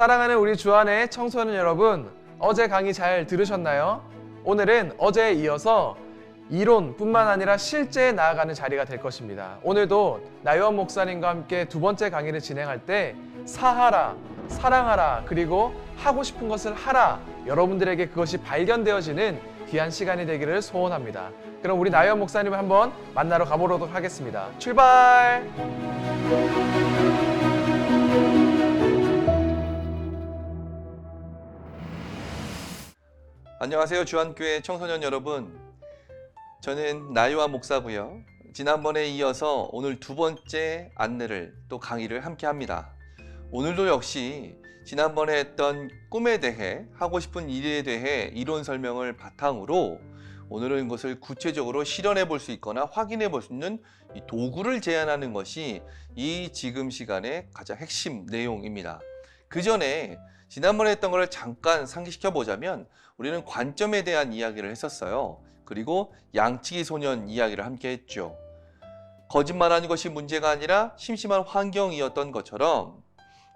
사랑하는 우리 주안의 청소년 여러분, 어제 강의 잘 들으셨나요? 오늘은 어제에 이어서 이론뿐만 아니라 실제에 나아가는 자리가 될 것입니다. 오늘도 나요한 목사님과 함께 두 번째 강의를 진행할 때 사하라, 사랑하라, 그리고 하고 싶은 것을 하라, 여러분들에게 그것이 발견되어지는 귀한 시간이 되기를 소원합니다. 그럼 우리 나요한 목사님을 한번 만나러 가보도록 하겠습니다. 출발! 안녕하세요. 주안교회 청소년 여러분. 저는 나요한 목사고요. 지난번에 이어서 오늘 두 번째 안내를 또 강의를 함께 합니다. 오늘도 역시 지난번에 했던 꿈에 대해 하고 싶은 일에 대해 이론 설명을 바탕으로 오늘은 이것을 구체적으로 실현해 볼 수 있거나 확인해 볼 수 있는 이 도구를 제안하는 것이 이 지금 시간의 가장 핵심 내용입니다. 그 전에 지난번에 했던 것을 잠깐 상기시켜 보자면 우리는 관점에 대한 이야기를 했었어요. 그리고 양치기 소년 이야기를 함께 했죠. 거짓말하는 것이 문제가 아니라 심심한 환경이었던 것처럼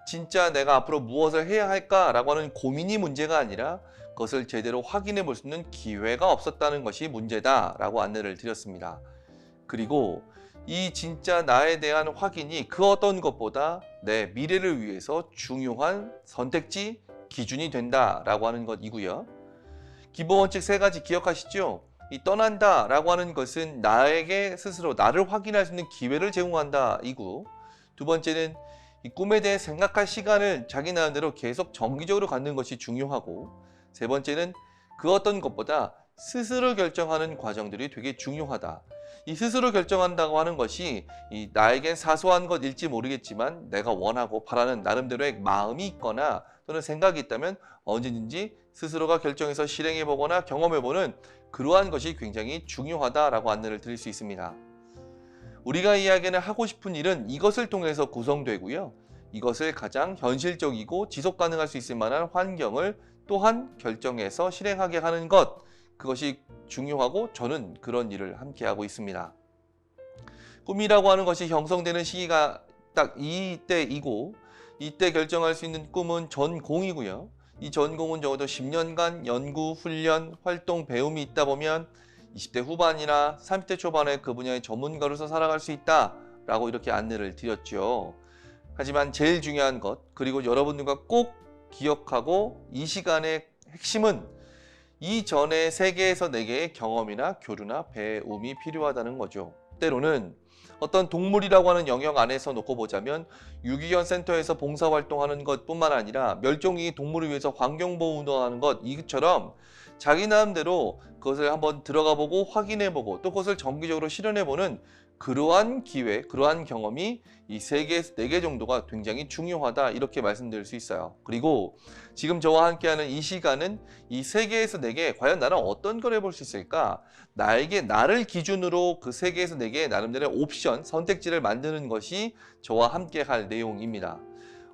진짜 내가 앞으로 무엇을 해야 할까라고 하는 고민이 문제가 아니라 그것을 제대로 확인해 볼 수 있는 기회가 없었다는 것이 문제다라고 안내를 드렸습니다. 그리고 이 진짜 나에 대한 확인이 그 어떤 것보다 내 미래를 위해서 중요한 선택지, 기준이 된다라고 하는 것이고요. 기본 원칙 세 가지 기억하시죠? 이 떠난다 라고 하는 것은 나에게 스스로 나를 확인할 수 있는 기회를 제공한다 이고, 두 번째는 이 꿈에 대해 생각할 시간을 자기 나름대로 계속 정기적으로 갖는 것이 중요하고, 세 번째는 그 어떤 것보다 스스로 결정하는 과정들이 되게 중요하다. 이 스스로 결정한다고 하는 것이 이 나에겐 사소한 것일지 모르겠지만 내가 원하고 바라는 나름대로의 마음이 있거나 또는 생각이 있다면 언제든지 스스로가 결정해서 실행해보거나 경험해보는 그러한 것이 굉장히 중요하다라고 안내를 드릴 수 있습니다. 우리가 이야기하는 하고 싶은 일은 이것을 통해서 구성되고요. 이것을 가장 현실적이고 지속 가능할 수 있을 만한 환경을 또한 결정해서 실행하게 하는 것, 그것이 중요하고 저는 그런 일을 함께 하고 있습니다. 꿈이라고 하는 것이 형성되는 시기가 딱 이때이고, 이때 결정할 수 있는 꿈은 전공이고요. 이 전공은 적어도 10년간 연구, 훈련, 활동, 배움이 있다 보면 20대 후반이나 30대 초반에 그 분야의 전문가로서 살아갈 수 있다라고 이렇게 안내를 드렸죠. 하지만 제일 중요한 것, 그리고 여러분들과 꼭 기억하고 이 시간의 핵심은 이전의 3개에서 4개의 경험이나 교류나 배움이 필요하다는 거죠. 때로는 어떤 동물이라고 하는 영역 안에서 놓고 보자면 유기견 센터에서 봉사활동하는 것뿐만 아니라 멸종위기 동물을 위해서 환경보호운동하는 것, 이처럼 자기 나름대로 그것을 한번 들어가보고 확인해보고 또 그것을 정기적으로 실현해보는 그러한 기회, 그러한 경험이 이 3개에서 4개 정도가 굉장히 중요하다, 이렇게 말씀드릴 수 있어요. 그리고 지금 저와 함께하는 이 시간은 이 3개에서 4개, 과연 나는 어떤 걸 해볼 수 있을까? 나를 기준으로 그 3개에서 4개의 나름대로 옵션, 선택지를 만드는 것이 저와 함께 할 내용입니다.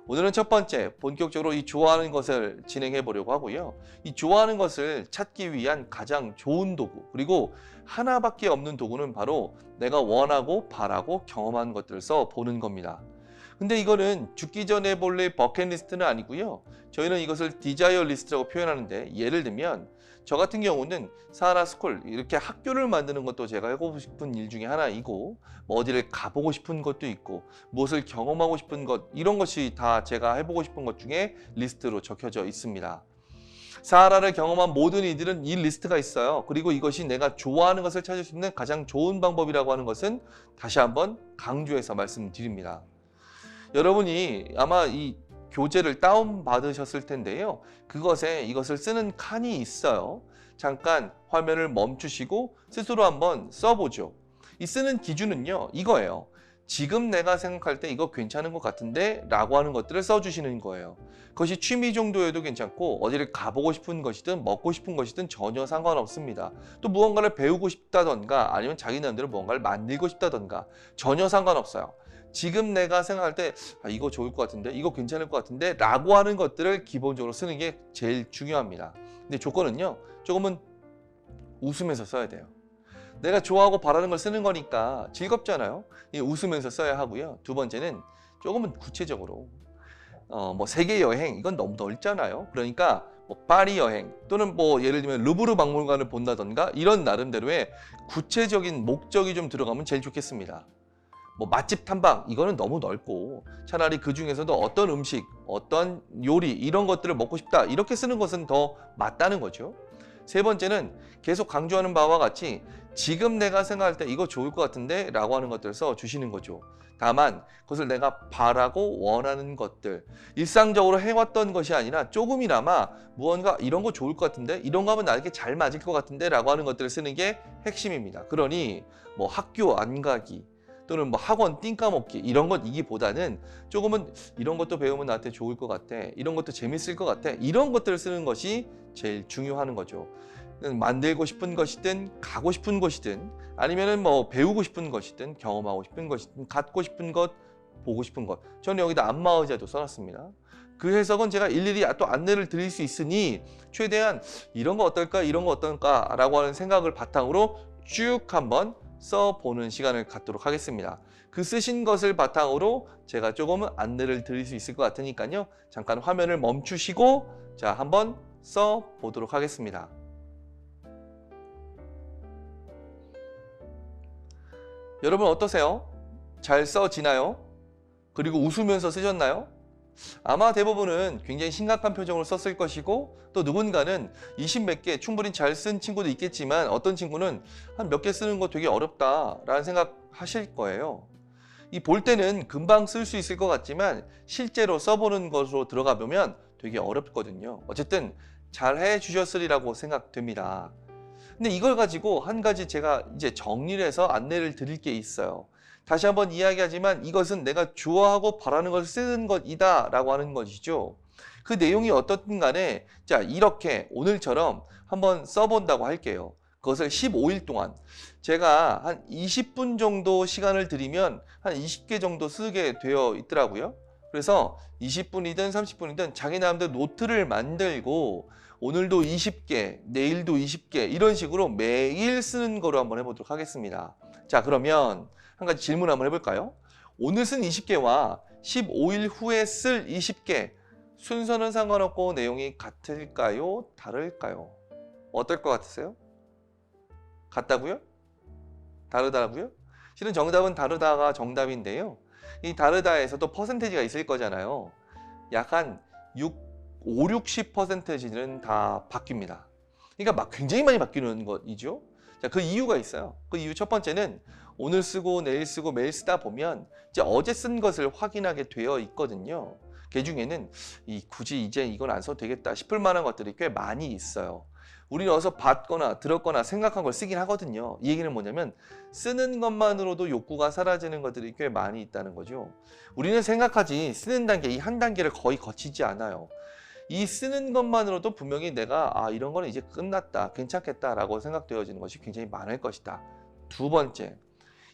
오늘은 첫 번째, 본격적으로 이 좋아하는 것을 진행해 보려고 하고요. 이 좋아하는 것을 찾기 위한 가장 좋은 도구, 그리고 하나밖에 없는 도구는 바로 내가 원하고 바라고 경험한 것들을 써 보는 겁니다. 근데 이거는 죽기 전에 볼래 버킷리스트는 아니고요. 저희는 이것을 디자이어 리스트라고 표현하는데, 예를 들면 저 같은 경우는 사하라 스쿨, 이렇게 학교를 만드는 것도 제가 해보고 싶은 일 중에 하나이고, 뭐 어디를 가보고 싶은 것도 있고, 무엇을 경험하고 싶은 것, 이런 것이 다 제가 해보고 싶은 것 중에 리스트로 적혀져 있습니다. 사하라를 경험한 모든 이들은 이 리스트가 있어요. 그리고 이것이 내가 좋아하는 것을 찾을 수 있는 가장 좋은 방법이라고 하는 것은 다시 한번 강조해서 말씀드립니다. 여러분이 아마 이 교재를 다운받으셨을 텐데요. 그것에 이것을 쓰는 칸이 있어요. 잠깐 화면을 멈추시고 스스로 한번 써보죠. 이 쓰는 기준은요, 이거예요. 지금 내가 생각할 때 이거 괜찮은 것 같은데 라고 하는 것들을 써주시는 거예요. 그것이 취미 정도여도 괜찮고, 어디를 가보고 싶은 것이든 먹고 싶은 것이든 전혀 상관없습니다. 또 무언가를 배우고 싶다던가 아니면 자기 나름대로 무언가를 만들고 싶다던가 전혀 상관없어요. 지금 내가 생각할 때 이거 좋을 것 같은데, 이거 괜찮을 것 같은데 라고 하는 것들을 기본적으로 쓰는 게 제일 중요합니다. 근데 조건은요, 조금은 웃으면서 써야 돼요. 내가 좋아하고 바라는 걸 쓰는 거니까 즐겁잖아요. 웃으면서 써야 하고요. 두 번째는 조금은 구체적으로 뭐 세계 여행 이건 너무 넓잖아요. 그러니까 뭐 파리 여행 또는 뭐 예를 들면 루브르 박물관을 본다던가 이런 나름대로의 구체적인 목적이 좀 들어가면 제일 좋겠습니다. 뭐 맛집 탐방 이거는 너무 넓고 차라리 그 중에서도 어떤 음식, 어떤 요리 이런 것들을 먹고 싶다 이렇게 쓰는 것은 더 맞다는 거죠. 세 번째는 계속 강조하는 바와 같이 지금 내가 생각할 때 이거 좋을 것 같은데 라고 하는 것들을 써주시는 거죠. 다만 그것을 내가 바라고 원하는 것들, 일상적으로 해왔던 것이 아니라 조금이나마 무언가 이런 거 좋을 것 같은데, 이런 거 하면 나에게 잘 맞을 것 같은데 라고 하는 것들을 쓰는 게 핵심입니다. 그러니 뭐 학교 안 가기 또는 뭐 학원 띵 까먹기 이런 것 이기보다는 조금은 이런 것도 배우면 나한테 좋을 것 같아, 이런 것도 재밌을 것 같아, 이런 것들을 쓰는 것이 제일 중요한 거죠. 만들고 싶은 것이든 가고 싶은 곳이든 아니면은 뭐 배우고 싶은 것이든 경험하고 싶은 것이든 갖고 싶은 것, 보고 싶은 것, 저는 여기다 안마의자도 써놨습니다. 그 해석은 제가 일일이 또 안내를 드릴 수 있으니 최대한 이런 거 어떨까 이런 거 어떨까 라고 하는 생각을 바탕으로 쭉 한번 써보는 시간을 갖도록 하겠습니다. 그 쓰신 것을 바탕으로 제가 조금은 안내를 드릴 수 있을 것 같으니까요. 잠깐 화면을 멈추시고 자 한번 써보도록 하겠습니다. 여러분 어떠세요? 잘 써지나요? 그리고 웃으면서 쓰셨나요? 아마 대부분은 굉장히 심각한 표정을 썼을 것이고 또 누군가는 20몇 개 충분히 잘 쓴 친구도 있겠지만 어떤 친구는 한 몇 개 쓰는 거 되게 어렵다라는 생각 하실 거예요. 이 볼 때는 금방 쓸 수 있을 것 같지만 실제로 써보는 것으로 들어가 보면 되게 어렵거든요. 어쨌든 잘 해주셨으리라고 생각됩니다. 근데 이걸 가지고 한 가지 제가 이제 정리를 해서 안내를 드릴 게 있어요. 다시 한번 이야기하지만 이것은 내가 좋아하고 바라는 것을 쓰는 것이다 라고 하는 것이죠. 그 내용이 어떻든 간에 자 이렇게 오늘처럼 한번 써본다고 할게요. 그것을 15일 동안 제가 한 20분 정도 시간을 드리면 한 20개 정도 쓰게 되어 있더라고요. 그래서 20분이든 30분이든 자기 나름대로 노트를 만들고 오늘도 20개, 내일도 20개 이런 식으로 매일 쓰는 거로 한번 해보도록 하겠습니다. 자 그러면 한 가지 질문 한번 해볼까요? 오늘 쓴 20개와 15일 후에 쓸 20개 순서는 상관없고 내용이 같을까요? 다를까요? 어떨 것 같으세요? 같다고요? 다르다고요? 실은 정답은 다르다가 정답인데요. 이 다르다에서도 퍼센테이지가 있을 거잖아요. 약 한 5, 60%는 다 바뀝니다. 그러니까 막 굉장히 많이 바뀌는 것이죠. 자, 그 이유가 있어요. 그 이유 첫 번째는 오늘 쓰고 내일 쓰고 매일 쓰다 보면 이제 어제 쓴 것을 확인하게 되어 있거든요. 그 중에는 굳이 이제 이건 안 써도 되겠다 싶을 만한 것들이 꽤 많이 있어요. 우리는 어서 봤거나 들었거나 생각한 걸 쓰긴 하거든요. 이 얘기는 뭐냐면 쓰는 것만으로도 욕구가 사라지는 것들이 꽤 많이 있다는 거죠. 우리는 생각하지 쓰는 단계, 이 한 단계를 거의 거치지 않아요. 이 쓰는 것만으로도 분명히 내가 이런 거는 이제 끝났다, 괜찮겠다 라고 생각되어지는 것이 굉장히 많을 것이다. 두 번째,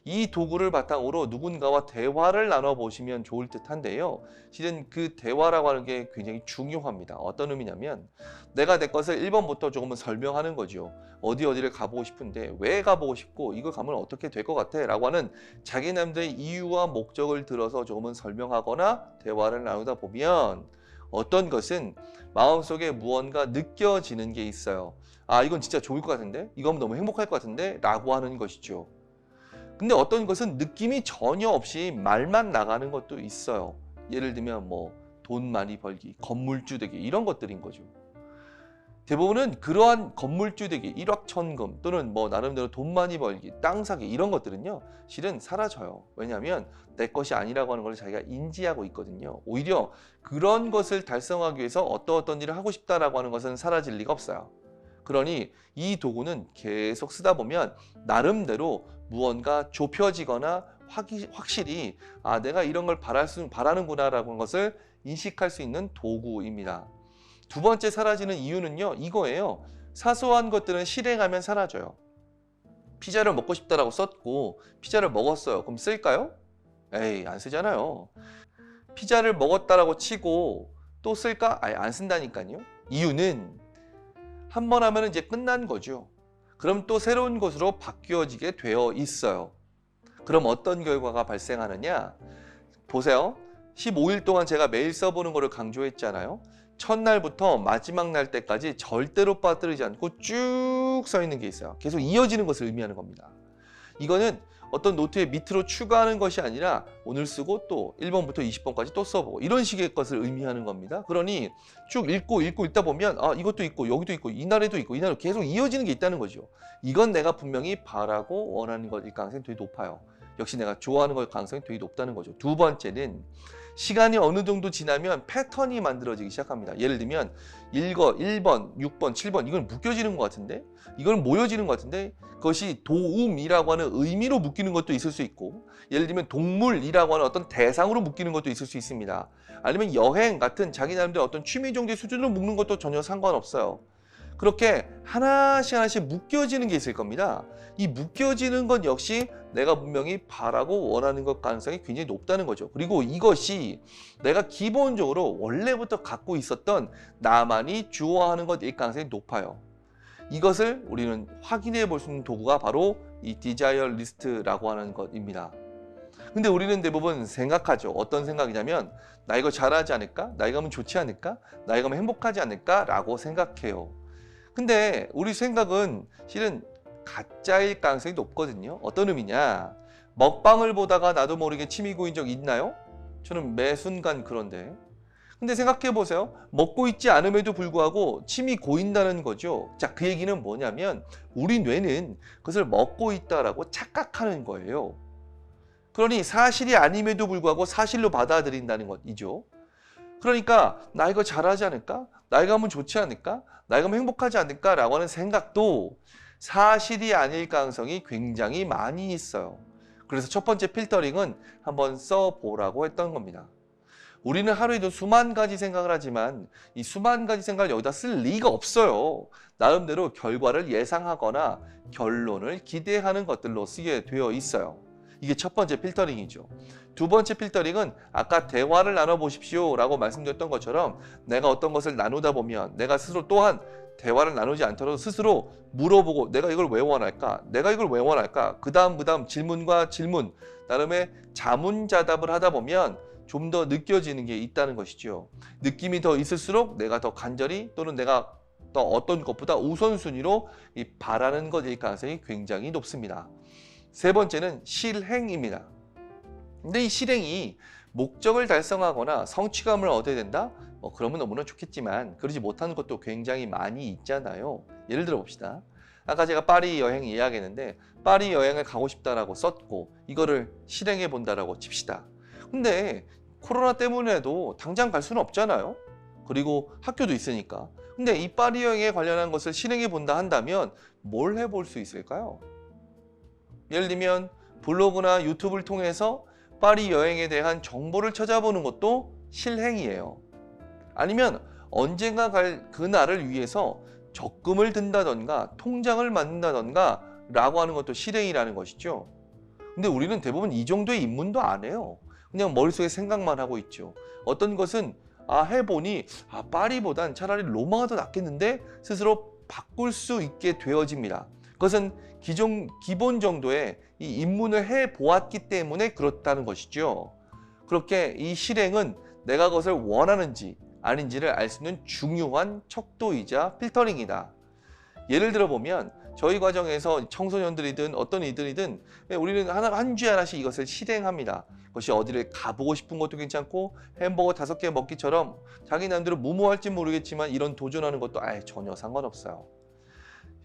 이 도구를 바탕으로 누군가와 대화를 나눠보시면 좋을 듯 한데요. 실은 그 대화라고 하는 게 굉장히 중요합니다. 어떤 의미냐면 내가 내 것을 1번부터 조금은 설명하는 거죠. 어디를 가보고 싶은데 왜 가보고 싶고 이걸 가면 어떻게 될 것 같아 라고 하는 자기 나름대로의 이유와 목적을 들어서 조금은 설명하거나 대화를 나누다 보면 어떤 것은 마음속에 무언가 느껴지는 게 있어요. 이건 진짜 좋을 것 같은데? 이건 너무 행복할 것 같은데? 라고 하는 것이죠. 근데 어떤 것은 느낌이 전혀 없이 말만 나가는 것도 있어요. 예를 들면 뭐 돈 많이 벌기, 건물주 되기 이런 것들인 거죠. 대부분은 그러한 건물주 되기, 일확천금 또는 뭐 나름대로 돈 많이 벌기, 땅 사기 이런 것들은요. 실은 사라져요. 왜냐하면 내 것이 아니라고 하는 걸 자기가 인지하고 있거든요. 오히려 그런 것을 달성하기 위해서 어떤 일을 하고 싶다라고 하는 것은 사라질 리가 없어요. 그러니 이 도구는 계속 쓰다 보면 나름대로 무언가 좁혀지거나 확실히 내가 이런 걸 바라는구나 라는 것을 인식할 수 있는 도구입니다. 두 번째 사라지는 이유는요. 이거예요. 사소한 것들은 실행하면 사라져요. 피자를 먹고 싶다라고 썼고 피자를 먹었어요. 그럼 쓸까요? 에이 안 쓰잖아요. 피자를 먹었다라고 치고 또 쓸까? 아예 안 쓴다니까요. 이유는 한 번 하면 이제 끝난 거죠. 그럼 또 새로운 것으로 바뀌어지게 되어 있어요. 그럼 어떤 결과가 발생하느냐? 보세요. 15일 동안 제가 매일 써보는 거를 강조했잖아요. 첫날부터 마지막 날 때까지 절대로 빠뜨리지 않고 쭉 써 있는 게 있어요. 계속 이어지는 것을 의미하는 겁니다. 이거는 어떤 노트에 밑으로 추가하는 것이 아니라 오늘 쓰고 또 1번부터 20번까지 또 써보고 이런 식의 것을 의미하는 겁니다. 그러니 쭉 읽고 읽다 보면 이것도 있고 여기도 있고 이날에도 있고 이날에 계속 이어지는 게 있다는 거죠. 이건 내가 분명히 바라고 원하는 것일 가능성이 되게 높아요. 역시 내가 좋아하는 걸 가능성이 되게 높다는 거죠. 두 번째는 시간이 어느 정도 지나면 패턴이 만들어지기 시작합니다. 예를 들면 1번, 6번, 7번 이건 묶여지는 것 같은데 이건 모여지는 것 같은데 그것이 도움이라고 하는 의미로 묶이는 것도 있을 수 있고 예를 들면 동물이라고 하는 어떤 대상으로 묶이는 것도 있을 수 있습니다. 아니면 여행 같은 자기 나름대로 어떤 취미 정도의 수준으로 묶는 것도 전혀 상관없어요. 그렇게 하나씩 묶여지는 게 있을 겁니다. 이 묶여지는 건 역시 내가 분명히 바라고 원하는 것 가능성이 굉장히 높다는 거죠. 그리고 이것이 내가 기본적으로 원래부터 갖고 있었던 나만이 좋아하는 것일 가능성이 높아요. 이것을 우리는 확인해 볼 수 있는 도구가 바로 이 디자이어 리스트라고 하는 것입니다. 근데 우리는 대부분 생각하죠. 어떤 생각이냐면 나 이거 잘하지 않을까? 나 이거 하면 좋지 않을까? 나 이거 하면 행복하지 않을까? 라고 생각해요. 근데 우리 생각은 실은 가짜일 가능성이 높거든요. 어떤 의미냐? 먹방을 보다가 나도 모르게 침이 고인 적 있나요? 저는 매 순간 그런데. 근데 생각해 보세요. 먹고 있지 않음에도 불구하고 침이 고인다는 거죠. 자, 그 얘기는 뭐냐면 우리 뇌는 그것을 먹고 있다라고 착각하는 거예요. 그러니 사실이 아님에도 불구하고 사실로 받아들인다는 것이죠. 그러니까 나 이거 잘하지 않을까? 나 이거 하면 좋지 않을까? 나 이거 하면 행복하지 않을까? 라고 하는 생각도 사실이 아닐 가능성이 굉장히 많이 있어요. 그래서 첫 번째 필터링은 한번 써보라고 했던 겁니다. 우리는 하루에도 수만 가지 생각을 하지만 이 수만 가지 생각을 여기다 쓸 리가 없어요. 나름대로 결과를 예상하거나 결론을 기대하는 것들로 쓰게 되어 있어요. 이게 첫 번째 필터링이죠. 두 번째 필터링은 아까 대화를 나눠보십시오 라고 말씀드렸던 것처럼 내가 어떤 것을 나누다 보면 내가 스스로 또한 대화를 나누지 않더라도 스스로 물어보고 내가 이걸 왜 원할까? 내가 이걸 왜 원할까? 그 다음 질문과 질문 나름의 자문자답을 하다 보면 좀 더 느껴지는 게 있다는 것이죠. 느낌이 더 있을수록 내가 더 간절히 또는 내가 더 어떤 것보다 우선순위로 이 바라는 것일 가능성이 굉장히 높습니다. 세 번째는 실행입니다. 근데 이 실행이 목적을 달성하거나 성취감을 얻어야 된다? 그러면 너무나 좋겠지만 그러지 못하는 것도 굉장히 많이 있잖아요. 예를 들어 봅시다. 아까 제가 파리 여행 이야기했는데 파리 여행을 가고 싶다라고 썼고 이거를 실행해 본다라고 칩시다. 근데 코로나 때문에도 당장 갈 수는 없잖아요. 그리고 학교도 있으니까. 근데 이 파리 여행에 관련한 것을 실행해 본다 한다면 뭘 해볼 수 있을까요? 예를 들면 블로그나 유튜브를 통해서 파리 여행에 대한 정보를 찾아보는 것도 실행이에요. 아니면 언젠가 갈 그날을 위해서 적금을 든다던가 통장을 만든다던가 라고 하는 것도 실행이라는 것이죠. 근데 우리는 대부분 이 정도의 입문도 안 해요. 그냥 머릿속에 생각만 하고 있죠. 어떤 것은 해보니 파리보단 차라리 로마가 더 낫겠는데 스스로 바꿀 수 있게 되어집니다. 그것은 기본 정도의 이 입문을 해보았기 때문에 그렇다는 것이죠. 그렇게 이 실행은 내가 그것을 원하는지 아닌지를 알 수 있는 중요한 척도이자 필터링이다. 예를 들어 보면 저희 과정에서 청소년들이든 어떤 이들이든 우리는 한 주에 하나씩 이것을 실행합니다. 그것이 어디를 가보고 싶은 것도 괜찮고 햄버거 5개 먹기처럼 자기 나름대로 무모할지 모르겠지만 이런 도전하는 것도 전혀 상관없어요.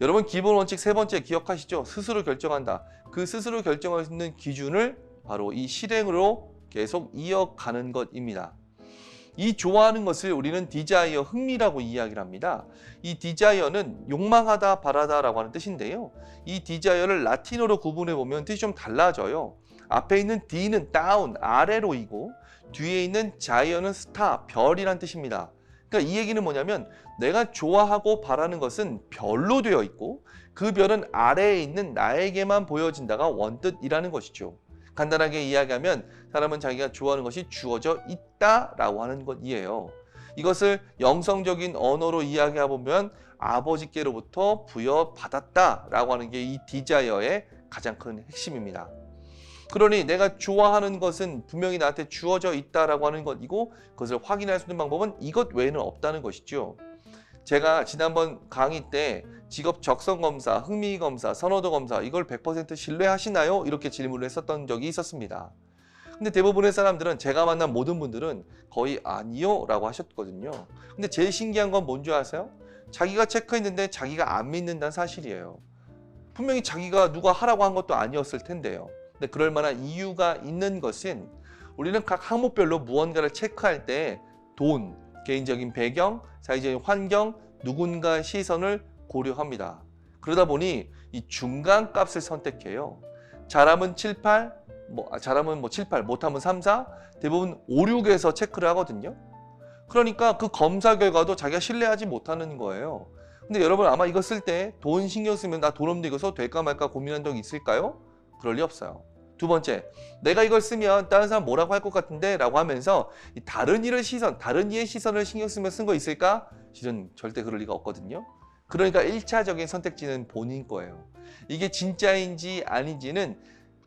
여러분 기본 원칙 세 번째 기억하시죠? 스스로 결정한다. 그 스스로 결정할 수 있는 기준을 바로 이 실행으로 계속 이어가는 것입니다. 이 좋아하는 것을 우리는 디자이어, 흥미라고 이야기를 합니다. 이 디자이어는 욕망하다, 바라다라고 하는 뜻인데요. 이 디자이어를 라틴어로 구분해 보면 뜻이 좀 달라져요. 앞에 있는 D는 다운, 아래로이고 뒤에 있는 자이어는 스타, 별이란 뜻입니다. 그러니까 이 얘기는 뭐냐면 내가 좋아하고 바라는 것은 별로 되어 있고 그 별은 아래에 있는 나에게만 보여진다가 원뜻이라는 것이죠. 간단하게 이야기하면 사람은 자기가 좋아하는 것이 주어져 있다라고 하는 것이에요. 이것을 영성적인 언어로 이야기해보면 아버지께로부터 부여받았다라고 하는 게 이 디자이어의 가장 큰 핵심입니다. 그러니 내가 좋아하는 것은 분명히 나한테 주어져 있다라고 하는 것이고 그것을 확인할 수 있는 방법은 이것 외에는 없다는 것이죠. 제가 지난번 강의 때 직업 적성 검사, 흥미 검사, 선호도 검사 이걸 100% 신뢰하시나요? 이렇게 질문을 했었던 적이 있었습니다. 근데 대부분의 사람들은 제가 만난 모든 분들은 거의 아니요 라고 하셨거든요. 근데 제일 신기한 건 뭔지 아세요? 자기가 체크했는데 자기가 안 믿는다는 사실이에요. 분명히 자기가 누가 하라고 한 것도 아니었을 텐데요. 근데 그럴 만한 이유가 있는 것은 우리는 각 항목별로 무언가를 체크할 때 돈, 개인적인 배경, 사회적인 환경, 누군가의 시선을 고려합니다. 그러다 보니 이 중간 값을 선택해요. 잘하면 7, 8, 잘하면 7, 8, 못하면 3, 4, 대부분 5, 6에서 체크를 하거든요. 그러니까 그 검사 결과도 자기가 신뢰하지 못하는 거예요. 근데 여러분 아마 이거 쓸 때 돈 신경 쓰면 나 돈 없는데 이거 써도 될까 말까 고민한 적 있을까요? 그럴 리 없어요. 두 번째, 내가 이걸 쓰면 다른 사람 뭐라고 할 것 같은데 라고 하면서 다른 이의 시선을 신경 쓰면 쓴 거 있을까? 실은 절대 그럴 리가 없거든요. 그러니까 1차적인 선택지는 본인 거예요. 이게 진짜인지 아닌지는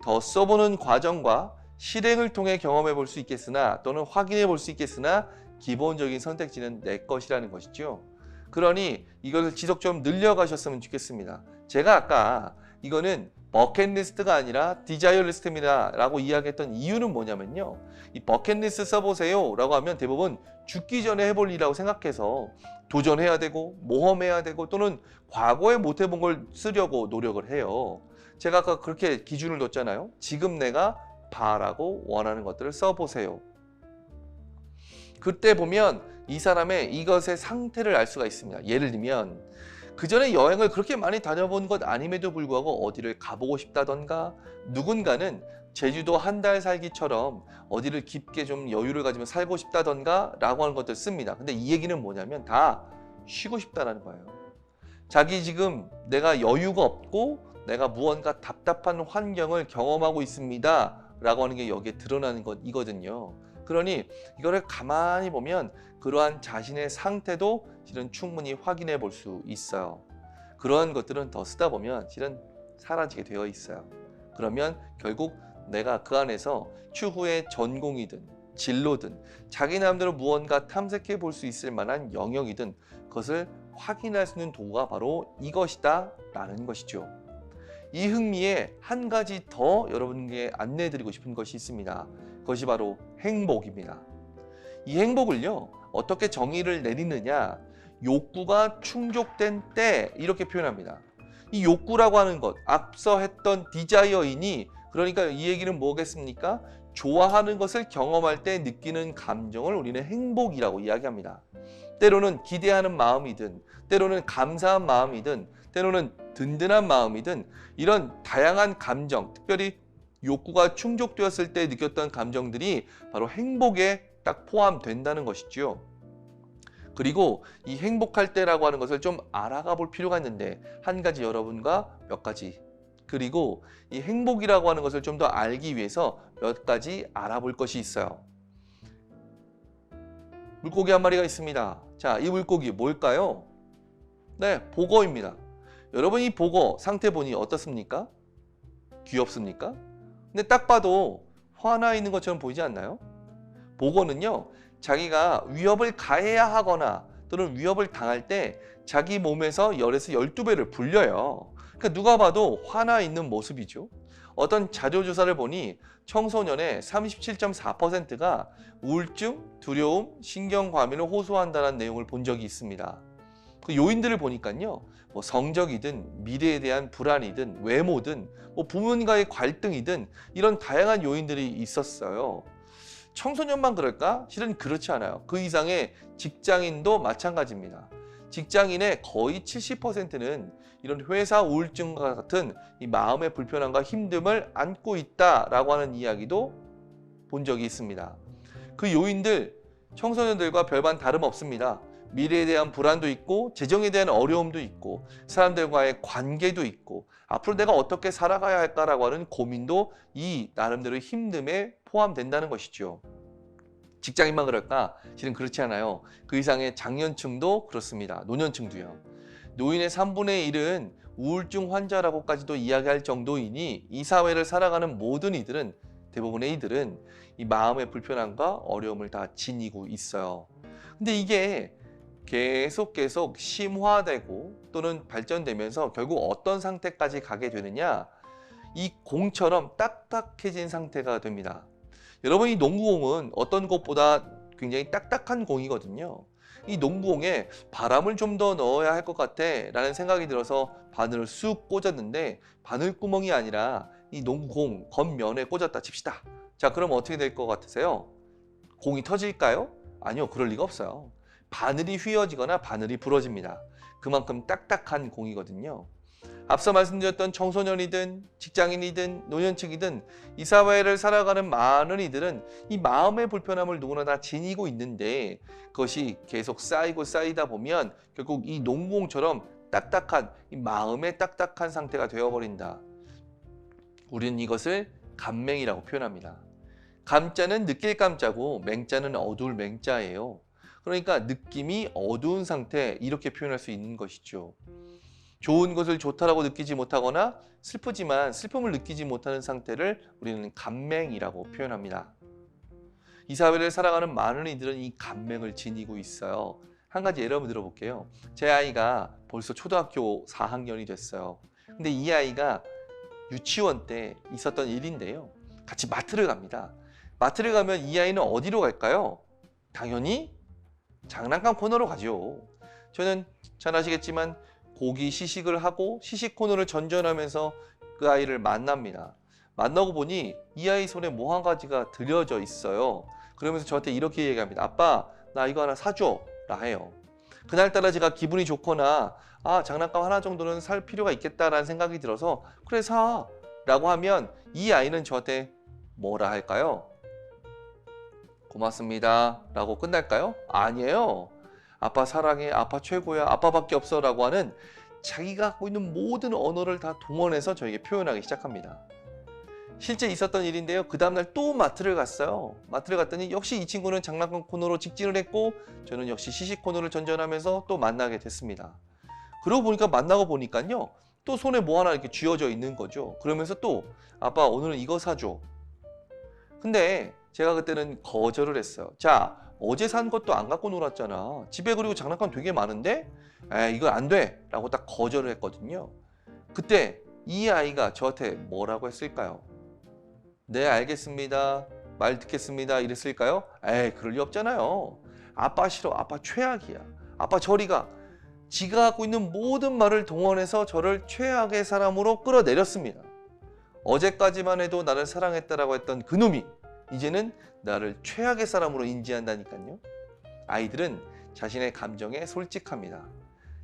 더 써보는 과정과 실행을 통해 경험해 볼 수 있겠으나 또는 확인해 볼 수 있겠으나 기본적인 선택지는 내 것이라는 것이죠. 그러니 이걸 지속 좀 늘려가셨으면 좋겠습니다. 제가 아까 이거는 버킷리스트가 아니라 디자이어 리스트입니다 라고 이야기했던 이유는 뭐냐면요, 이 버킷리스트 써보세요 라고 하면 대부분 죽기 전에 해볼 일이라고 생각해서 도전해야 되고 모험해야 되고 또는 과거에 못 해본 걸 쓰려고 노력을 해요. 제가 아까 그렇게 기준을 뒀잖아요. 지금 내가 바라고 원하는 것들을 써보세요. 그때 보면 이 사람의 이것의 상태를 알 수가 있습니다. 예를 들면 그 전에 여행을 그렇게 많이 다녀본 것 아님에도 불구하고 어디를 가보고 싶다던가, 누군가는 제주도 한 달 살기처럼 어디를 깊게 좀 여유를 가지며 살고 싶다던가 라고 하는 것들 씁니다. 근데 이 얘기는 뭐냐면 다 쉬고 싶다는 거예요. 자기 지금 내가 여유가 없고 내가 무언가 답답한 환경을 경험하고 있습니다 라고 하는 게 여기에 드러나는 것이거든요. 그러니 이거를 가만히 보면 그러한 자신의 상태도 실은 충분히 확인해 볼 수 있어요. 그러한 것들은 더 쓰다 보면 실은 사라지게 되어 있어요. 그러면 결국 내가 그 안에서 추후의 전공이든 진로든 자기 나름대로 무언가 탐색해 볼 수 있을 만한 영역이든 그것을 확인할 수 있는 도구가 바로 이것이다 라는 것이죠. 이 흥미에 한 가지 더 여러분께 안내해 드리고 싶은 것이 있습니다. 그것이 바로 행복입니다. 이 행복을요, 어떻게 정의를 내리느냐, 욕구가 충족된 때 이렇게 표현합니다. 이 욕구라고 하는 것, 앞서 했던 디자이어이니, 그러니까 이 얘기는 뭐겠습니까? 좋아하는 것을 경험할 때 느끼는 감정을 우리는 행복이라고 이야기합니다. 때로는 기대하는 마음이든, 때로는 감사한 마음이든, 때로는 든든한 마음이든 이런 다양한 감정, 특별히 욕구가 충족되었을 때 느꼈던 감정들이 바로 행복에 딱 포함된다는 것이죠. 그리고 이 행복할 때라고 하는 것을 좀 알아가 볼 필요가 있는데 한 가지 여러분과 몇 가지, 그리고 이 행복이라고 하는 것을 좀 더 알기 위해서 몇 가지 알아볼 것이 있어요. 물고기 한 마리가 있습니다. 자, 이 물고기 뭘까요? 네, 보거입니다. 여러분 이 보거 상태 보니 어떻습니까? 귀엽습니까? 근데 딱 봐도 화나 있는 것처럼 보이지 않나요? 보거는요, 자기가 위협을 가해야 하거나 또는 위협을 당할 때 자기 몸에서 열에서 12배를 불려요. 그러니까 누가 봐도 화나 있는 모습이죠. 어떤 자료조사를 보니 청소년의 37.4%가 우울증, 두려움, 신경과민을 호소한다는 내용을 본 적이 있습니다. 그 요인들을 보니까요, 뭐 성적이든 미래에 대한 불안이든 외모든 뭐 부모님과의 갈등이든 이런 다양한 요인들이 있었어요. 청소년만 그럴까? 실은 그렇지 않아요. 그 이상의 직장인도 마찬가지입니다. 직장인의 거의 70%는 이런 회사 우울증과 같은 이 마음의 불편함과 힘듦을 안고 있다라고 하는 이야기도 본 적이 있습니다. 그 요인들 청소년들과 별반 다름없습니다. 미래에 대한 불안도 있고 재정에 대한 어려움도 있고 사람들과의 관계도 있고 앞으로 내가 어떻게 살아가야 할까라고 하는 고민도 이 나름대로의 힘듦에 포함된다는 것이죠. 직장인만 그럴까? 실은 그렇지 않아요. 그 이상의 장년층도 그렇습니다. 노년층도요. 노인의 3분의 1은 우울증 환자라고까지도 이야기할 정도이니 이 사회를 살아가는 모든 이들은 대부분의 이들은 이 마음의 불편함과 어려움을 다 지니고 있어요. 근데 이게 계속 심화되고 또는 발전되면서 결국 어떤 상태까지 가게 되느냐, 이 공처럼 딱딱해진 상태가 됩니다. 여러분, 이 농구공은 어떤 것보다 굉장히 딱딱한 공이거든요. 이 농구공에 바람을 좀 더 넣어야 할 것 같아 라는 생각이 들어서 바늘을 쑥 꽂았는데 바늘구멍이 아니라 이 농구공 겉면에 꽂았다 칩시다. 자, 그럼 어떻게 될 것 같으세요? 공이 터질까요? 아니요, 그럴 리가 없어요. 바늘이 휘어지거나 바늘이 부러집니다. 그만큼 딱딱한 공이거든요. 앞서 말씀드렸던 청소년이든 직장인이든 노년층이든 이 사회를 살아가는 많은 이들은 이 마음의 불편함을 누구나 다 지니고 있는데, 그것이 계속 쌓이다 보면 결국 이 농공처럼 딱딱한, 이 마음의 딱딱한 상태가 되어버린다. 우리는 이것을 감맹이라고 표현합니다. 감자는 느낄 감자고 맹자는 어두울 맹자예요. 그러니까 느낌이 어두운 상태, 이렇게 표현할 수 있는 것이죠. 좋은 것을 좋다라고 느끼지 못하거나 슬프지만 슬픔을 느끼지 못하는 상태를 우리는 감맹이라고 표현합니다. 이 사회를 살아가는 많은 이들은 이 감맹을 지니고 있어요. 한 가지 예를 한번 들어볼게요. 제 아이가 벌써 초등학교 4학년이 됐어요. 근데 이 아이가 유치원 때 있었던 일인데요. 같이 마트를 갑니다. 마트를 가면 이 아이는 어디로 갈까요? 당연히 장난감 코너로 가죠. 저는 잘 아시겠지만 고기 시식을 하고 시식 코너를 전전하면서 그 아이를 만납니다. 만나고 보니 이 아이 손에 뭐 한 가지가 들여져 있어요. 그러면서 저한테 이렇게 얘기합니다. 아빠, 나 이거 하나 사줘 라 해요. 그날따라 제가 기분이 좋거나 장난감 하나 정도는 살 필요가 있겠다라는 생각이 들어서 그래 사 라고 하면 이 아이는 저한테 뭐라 할까요? 고맙습니다 라고 끝날까요? 아니에요. 아빠 사랑해, 아빠 최고야, 아빠밖에 없어 라고 하는 자기가 갖고 있는 모든 언어를 다 동원해서 저에게 표현하기 시작합니다. 실제 있었던 일인데요. 그 다음날 또 마트를 갔어요. 마트를 갔더니 역시 이 친구는 장난감 코너로 직진을 했고 저는 역시 시식 코너를 전전하면서 또 만나게 됐습니다. 그러고 보니까 만나고 보니까요. 또 손에 뭐 하나 이렇게 쥐어져 있는 거죠. 그러면서 또 아빠 오늘은 이거 사줘. 근데 제가 그때는 거절을 했어요. 자, 어제 산 것도 안 갖고 놀았잖아. 집에 그리고 장난감 되게 많은데 이건 안 돼 라고 딱 거절을 했거든요. 그때 이 아이가 저한테 뭐라고 했을까요? 네, 알겠습니다, 말 듣겠습니다 이랬을까요? 그럴 리 없잖아요. 아빠 싫어, 아빠 최악이야, 아빠 저리 가. 지가 갖고 있는 모든 말을 동원해서 저를 최악의 사람으로 끌어내렸습니다. 어제까지만 해도 나를 사랑했다라고 했던 그놈이 이제는 나를 최악의 사람으로 인지한다니까요. 아이들은 자신의 감정에 솔직합니다.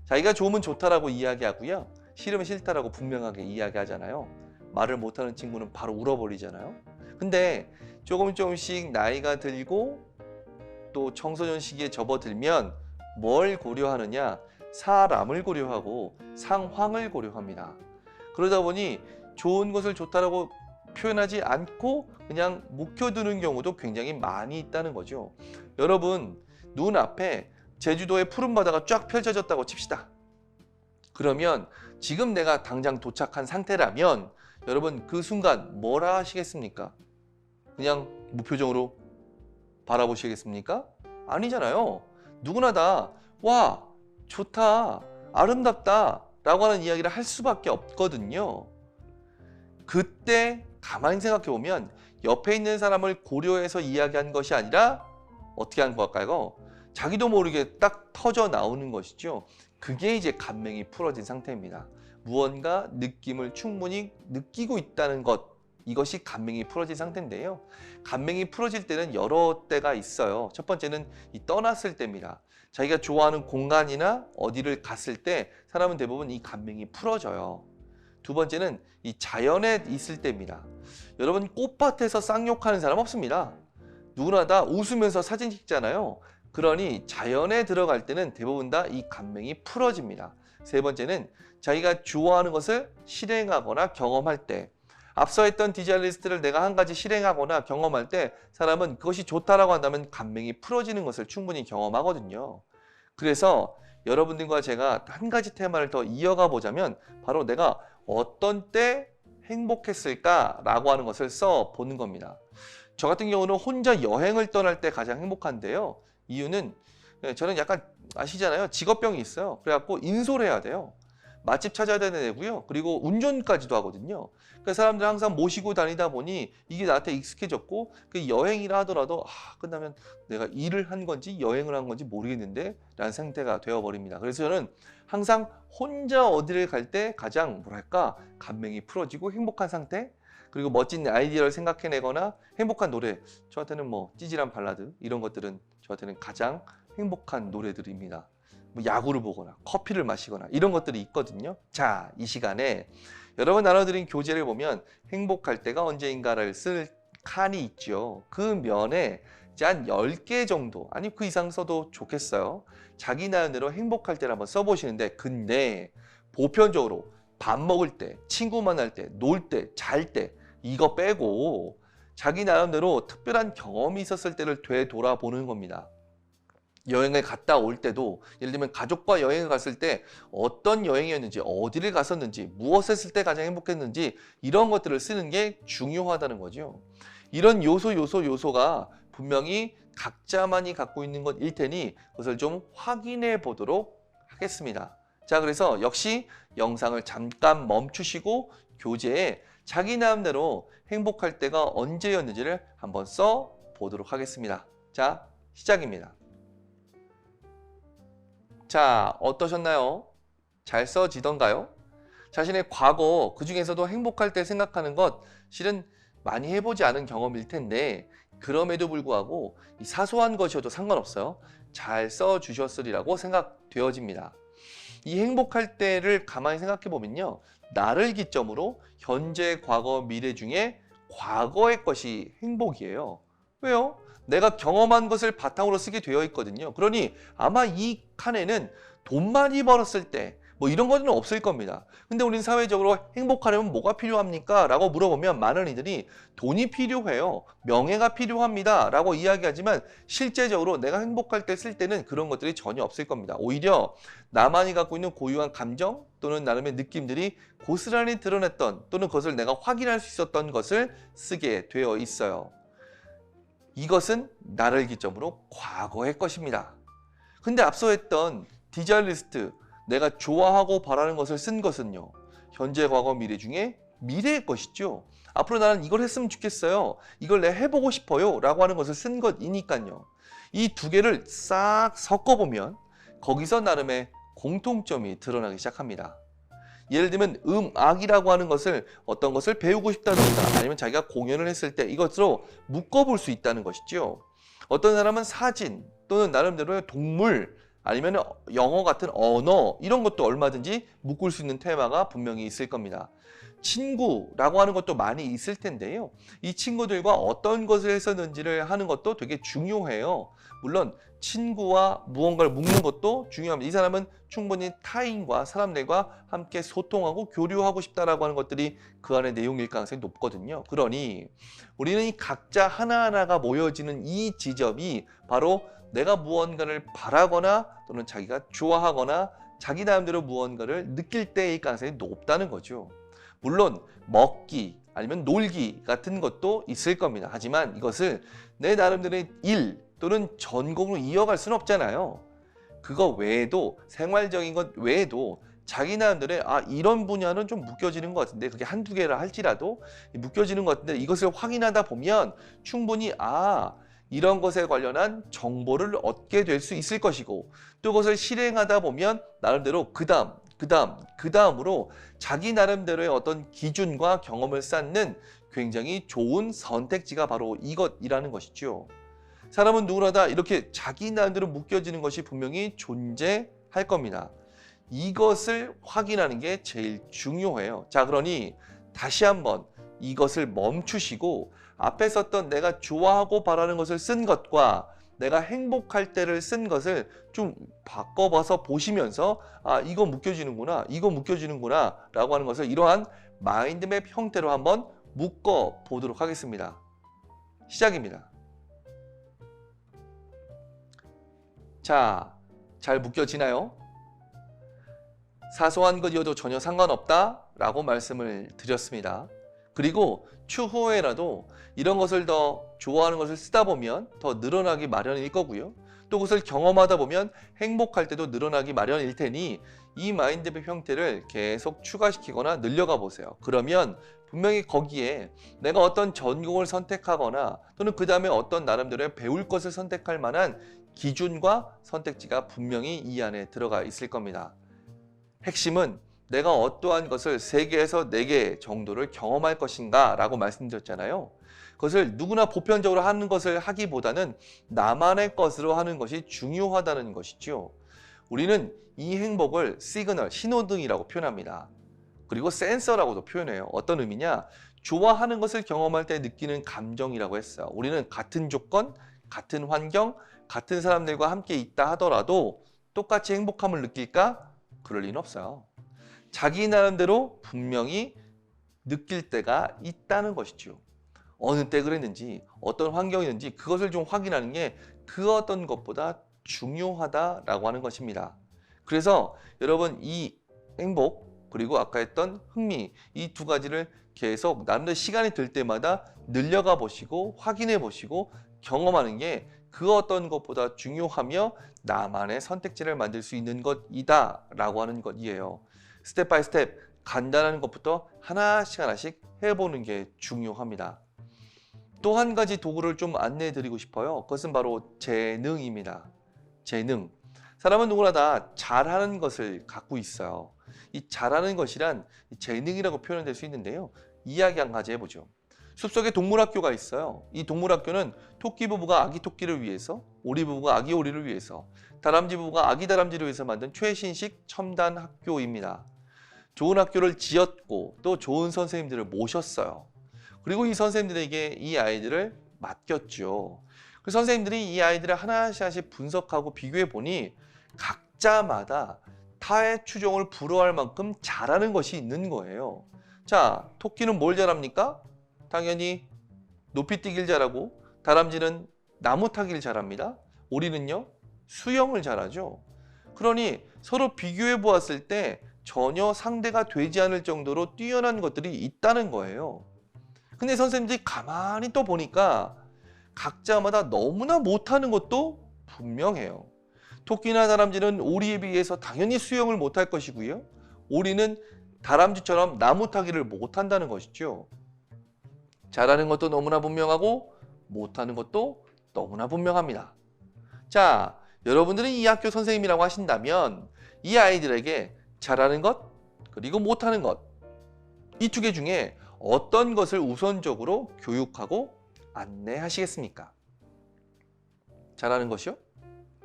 자기가 좋으면 좋다라고 이야기하고요. 싫으면 싫다라고 분명하게 이야기하잖아요. 말을 못하는 친구는 바로 울어버리잖아요. 근데 조금씩 나이가 들고 또 청소년 시기에 접어들면 뭘 고려하느냐? 사람을 고려하고 상황을 고려합니다. 그러다 보니 좋은 것을 좋다라고 표현하지 않고 그냥 묵혀두는 경우도 굉장히 많이 있다는 거죠. 여러분, 눈앞에 제주도의 푸른 바다가 쫙 펼쳐졌다고 칩시다. 그러면 지금 내가 당장 도착한 상태라면 여러분 그 순간 뭐라 하시겠습니까? 그냥 무표정으로 바라보시겠습니까? 아니잖아요. 누구나 다 와, 좋다, 아름답다 라고 하는 이야기를 할 수밖에 없거든요. 그때 가만히 생각해 보면 옆에 있는 사람을 고려해서 이야기한 것이 아니라 어떻게 한 걸까요? 자기도 모르게 딱 터져 나오는 것이죠. 그게 이제 감맹이 풀어진 상태입니다. 무언가 느낌을 충분히 느끼고 있다는 것, 이것이 감맹이 풀어진 상태인데요. 감맹이 풀어질 때는 여러 때가 있어요. 첫 번째는 이 떠났을 때입니다. 자기가 좋아하는 공간이나 어디를 갔을 때 사람은 대부분 이 감맹이 풀어져요. 두 번째는 이 자연에 있을 때입니다. 여러분, 꽃밭에서 쌍욕하는 사람 없습니다. 누구나 다 웃으면서 사진 찍잖아요. 그러니 자연에 들어갈 때는 대부분 다 이 감맹이 풀어집니다. 세 번째는 자기가 좋아하는 것을 실행하거나 경험할 때, 앞서 했던 디자이어리스트를 내가 한 가지 실행하거나 경험할 때 사람은 그것이 좋다라고 한다면 감맹이 풀어지는 것을 충분히 경험하거든요. 그래서 여러분들과 제가 한 가지 테마를 더 이어가 보자면 바로 내가 어떤 때 행복했을까라고 하는 것을 써 보는 겁니다. 저 같은 경우는 혼자 여행을 떠날 때 가장 행복한데요. 이유는 저는 약간 아시잖아요. 직업병이 있어요. 그래갖고 인솔해야 돼요. 맛집 찾아야 되는 애고요. 그리고 운전까지도 하거든요. 그러니까 사람들 항상 모시고 다니다 보니 이게 나한테 익숙해졌고 그 여행이라 하더라도 끝나면 내가 일을 한 건지 여행을 한 건지 모르겠는데 라는 상태가 되어버립니다. 그래서 저는 항상 혼자 어디를 갈 때 가장 뭐랄까 감명이 풀어지고 행복한 상태, 그리고 멋진 아이디어를 생각해내거나 행복한 노래, 저한테는 뭐 찌질한 발라드 이런 것들은 저한테는 가장 행복한 노래들입니다. 뭐 야구를 보거나 커피를 마시거나 이런 것들이 있거든요. 자, 이 시간에 여러분 나눠드린 교재를 보면 행복할 때가 언제인가를 쓸 칸이 있죠. 그 면에 이제 한 10개 정도, 아니 그 이상 써도 좋겠어요. 자기 나름대로 행복할 때를 한번 써보시는데, 근데 보편적으로 밥 먹을 때, 친구 만날 때, 놀 때, 잘 때 이거 빼고 자기 나름대로 특별한 경험이 있었을 때를 되돌아보는 겁니다. 여행을 갔다 올 때도 예를 들면 가족과 여행을 갔을 때 어떤 여행이었는지, 어디를 갔었는지, 무엇을 했을 때 가장 행복했는지 이런 것들을 쓰는 게 중요하다는 거죠. 이런 요소가 분명히 각자만이 갖고 있는 것일 테니 그것을 좀 확인해 보도록 하겠습니다. 자, 그래서 역시 영상을 잠깐 멈추시고 교재에 자기 나름대로 행복할 때가 언제였는지를 한번 써 보도록 하겠습니다. 자, 시작입니다. 자, 어떠셨나요? 잘 써지던가요? 자신의 과거, 그 중에서도 행복할 때 생각하는 것 실은 많이 해보지 않은 경험일 텐데 그럼에도 불구하고 이 사소한 것이어도 상관없어요. 잘 써주셨으리라고 생각되어집니다. 이 행복할 때를 가만히 생각해 보면요, 나를 기점으로 현재, 과거, 미래 중에 과거의 것이 행복이에요. 왜요? 내가 경험한 것을 바탕으로 쓰게 되어 있거든요. 그러니 아마 이 칸에는 돈 많이 벌었을 때 뭐 이런 거는 없을 겁니다. 근데 우리는 사회적으로 행복하려면 뭐가 필요합니까? 라고 물어보면 많은 이들이 돈이 필요해요, 명예가 필요합니다 라고 이야기하지만 실제적으로 내가 행복할 때 쓸 때는 그런 것들이 전혀 없을 겁니다. 오히려 나만이 갖고 있는 고유한 감정 또는 나름의 느낌들이 고스란히 드러냈던, 또는 그것을 내가 확인할 수 있었던 것을 쓰게 되어 있어요. 이것은 나를 기점으로 과거의 것입니다. 근데 앞서 했던 디자이어 리스트, 내가 좋아하고 바라는 것을 쓴 것은요, 현재, 과거, 미래 중에 미래의 것이죠. 앞으로 나는 이걸 했으면 좋겠어요, 이걸 내가 해보고 싶어요 라고 하는 것을 쓴 것이니까요. 이 두 개를 싹 섞어보면 거기서 나름의 공통점이 드러나기 시작합니다. 예를 들면 음악이라고 하는 것을, 어떤 것을 배우고 싶다든가 아니면 자기가 공연을 했을 때 이것으로 묶어볼 수 있다는 것이죠. 어떤 사람은 사진 또는 나름대로의 동물, 아니면 영어 같은 언어, 이런 것도 얼마든지 묶을 수 있는 테마가 분명히 있을 겁니다. 친구라고 하는 것도 많이 있을 텐데요, 이 친구들과 어떤 것을 했었는지를 하는 것도 되게 중요해요. 물론 친구와 무언가를 묶는 것도 중요합니다. 이 사람은 충분히 타인과, 사람들과 함께 소통하고 교류하고 싶다라고 하는 것들이 그 안의 내용일 가능성이 높거든요. 그러니 우리는 이 각자 하나하나가 모여지는 이 지점이 바로 내가 무언가를 바라거나 또는 자기가 좋아하거나 자기 나름대로 무언가를 느낄 때의 가능성이 높다는 거죠. 물론 먹기 아니면 놀기 같은 것도 있을 겁니다. 하지만 이것을 내 나름대로의 일 또는 전공으로 이어갈 수는 없잖아요. 그거 외에도, 생활적인 것 외에도 자기 나름대로의 이런 분야는 좀 묶여지는 것 같은데, 그게 한두 개라 할지라도 묶여지는 것 같은데 이것을 확인하다 보면 충분히 이런 것에 관련한 정보를 얻게 될 수 있을 것이고, 또 그것을 실행하다 보면 나름대로 그 다음으로 자기 나름대로의 어떤 기준과 경험을 쌓는 굉장히 좋은 선택지가 바로 이것이라는 것이죠. 사람은 누구나 다 이렇게 자기 나름대로 묶여지는 것이 분명히 존재할 겁니다. 이것을 확인하는 게 제일 중요해요. 자, 그러니 다시 한번 이것을 멈추시고 앞에 썼던 내가 좋아하고 바라는 것을 쓴 것과 내가 행복할 때를 쓴 것을 좀 바꿔봐서 보시면서 이거 묶여지는구나, 이거 묶여지는구나 라고 하는 것을 이러한 마인드맵 형태로 한번 묶어 보도록 하겠습니다. 시작입니다. 자, 잘 묶여지나요? 사소한 것이어도 전혀 상관없다 라고 말씀을 드렸습니다. 그리고 추후에라도 이런 것을 더 좋아하는 것을 쓰다 보면 더 늘어나기 마련일 거고요. 또 그것을 경험하다 보면 행복할 때도 늘어나기 마련일 테니 이 마인드맵 형태를 계속 추가시키거나 늘려가 보세요. 그러면 분명히 거기에 내가 어떤 전공을 선택하거나 또는 그 다음에 어떤 나름대로의 배울 것을 선택할 만한 기준과 선택지가 분명히 이 안에 들어가 있을 겁니다. 핵심은 내가 어떠한 것을 3개에서 4개 정도를 경험할 것인가 라고 말씀드렸잖아요. 그것을 누구나 보편적으로 하는 것을 하기보다는 나만의 것으로 하는 것이 중요하다는 것이죠. 우리는 이 행복을 시그널, 신호등이라고 표현합니다. 그리고 센서라고도 표현해요. 어떤 의미냐? 좋아하는 것을 경험할 때 느끼는 감정이라고 했어요. 우리는 같은 조건, 같은 환경, 같은 사람들과 함께 있다 하더라도 똑같이 행복함을 느낄까? 그럴 리는 없어요. 자기 나름대로 분명히 느낄 때가 있다는 것이죠. 어느 때 그랬는지 어떤 환경이든지 그것을 좀 확인하는 게 그 어떤 것보다 중요하다라고 하는 것입니다. 그래서 여러분 이 행복 그리고 아까 했던 흥미 이 2가지를 계속 나름대로 시간이 들 때마다 늘려가 보시고 확인해 보시고 경험하는 게 그 어떤 것보다 중요하며 나만의 선택지를 만들 수 있는 것이다 라고 하는 것이에요. 스텝 바이 스텝 간단한 것부터 하나씩 해보는 게 중요합니다. 또 한 가지 도구를 좀 안내해 드리고 싶어요. 그것은 바로 재능입니다. 재능. 사람은 누구나 다 잘하는 것을 갖고 있어요. 이 잘하는 것이란 재능이라고 표현될 수 있는데요. 이야기 한 가지 해보죠. 숲속에 동물학교가 있어요. 이 동물학교는 토끼 부부가 아기 토끼를 위해서, 오리 부부가 아기 오리를 위해서, 다람쥐 부부가 아기 다람쥐를 위해서 만든 최신식 첨단 학교입니다. 좋은 학교를 지었고 또 좋은 선생님들을 모셨어요. 그리고 이 선생님들에게 이 아이들을 맡겼죠. 그 선생님들이 이 아이들을 하나씩 분석하고 비교해 보니 각자마다 타의 추종을 불허할 만큼 잘하는 것이 있는 거예요. 자, 토끼는 뭘 잘합니까? 당연히 높이뛰기를 잘하고 다람쥐는 나무 타기를 잘합니다. 오리는요? 수영을 잘하죠. 그러니 서로 비교해 보았을 때 전혀 상대가 되지 않을 정도로 뛰어난 것들이 있다는 거예요. 근데 선생님들이 가만히 또 보니까 각자마다 너무나 못하는 것도 분명해요. 토끼나 다람쥐는 오리에 비해서 당연히 수영을 못할 것이고요. 오리는 다람쥐처럼 나무 타기를 못한다는 것이죠. 잘하는 것도 너무나 분명하고 못하는 것도 너무나 분명합니다. 자, 여러분들이 이 학교 선생님이라고 하신다면 이 아이들에게 잘하는 것 그리고 못하는 것 이 2개 중에 어떤 것을 우선적으로 교육하고 안내하시겠습니까? 잘하는 것이요?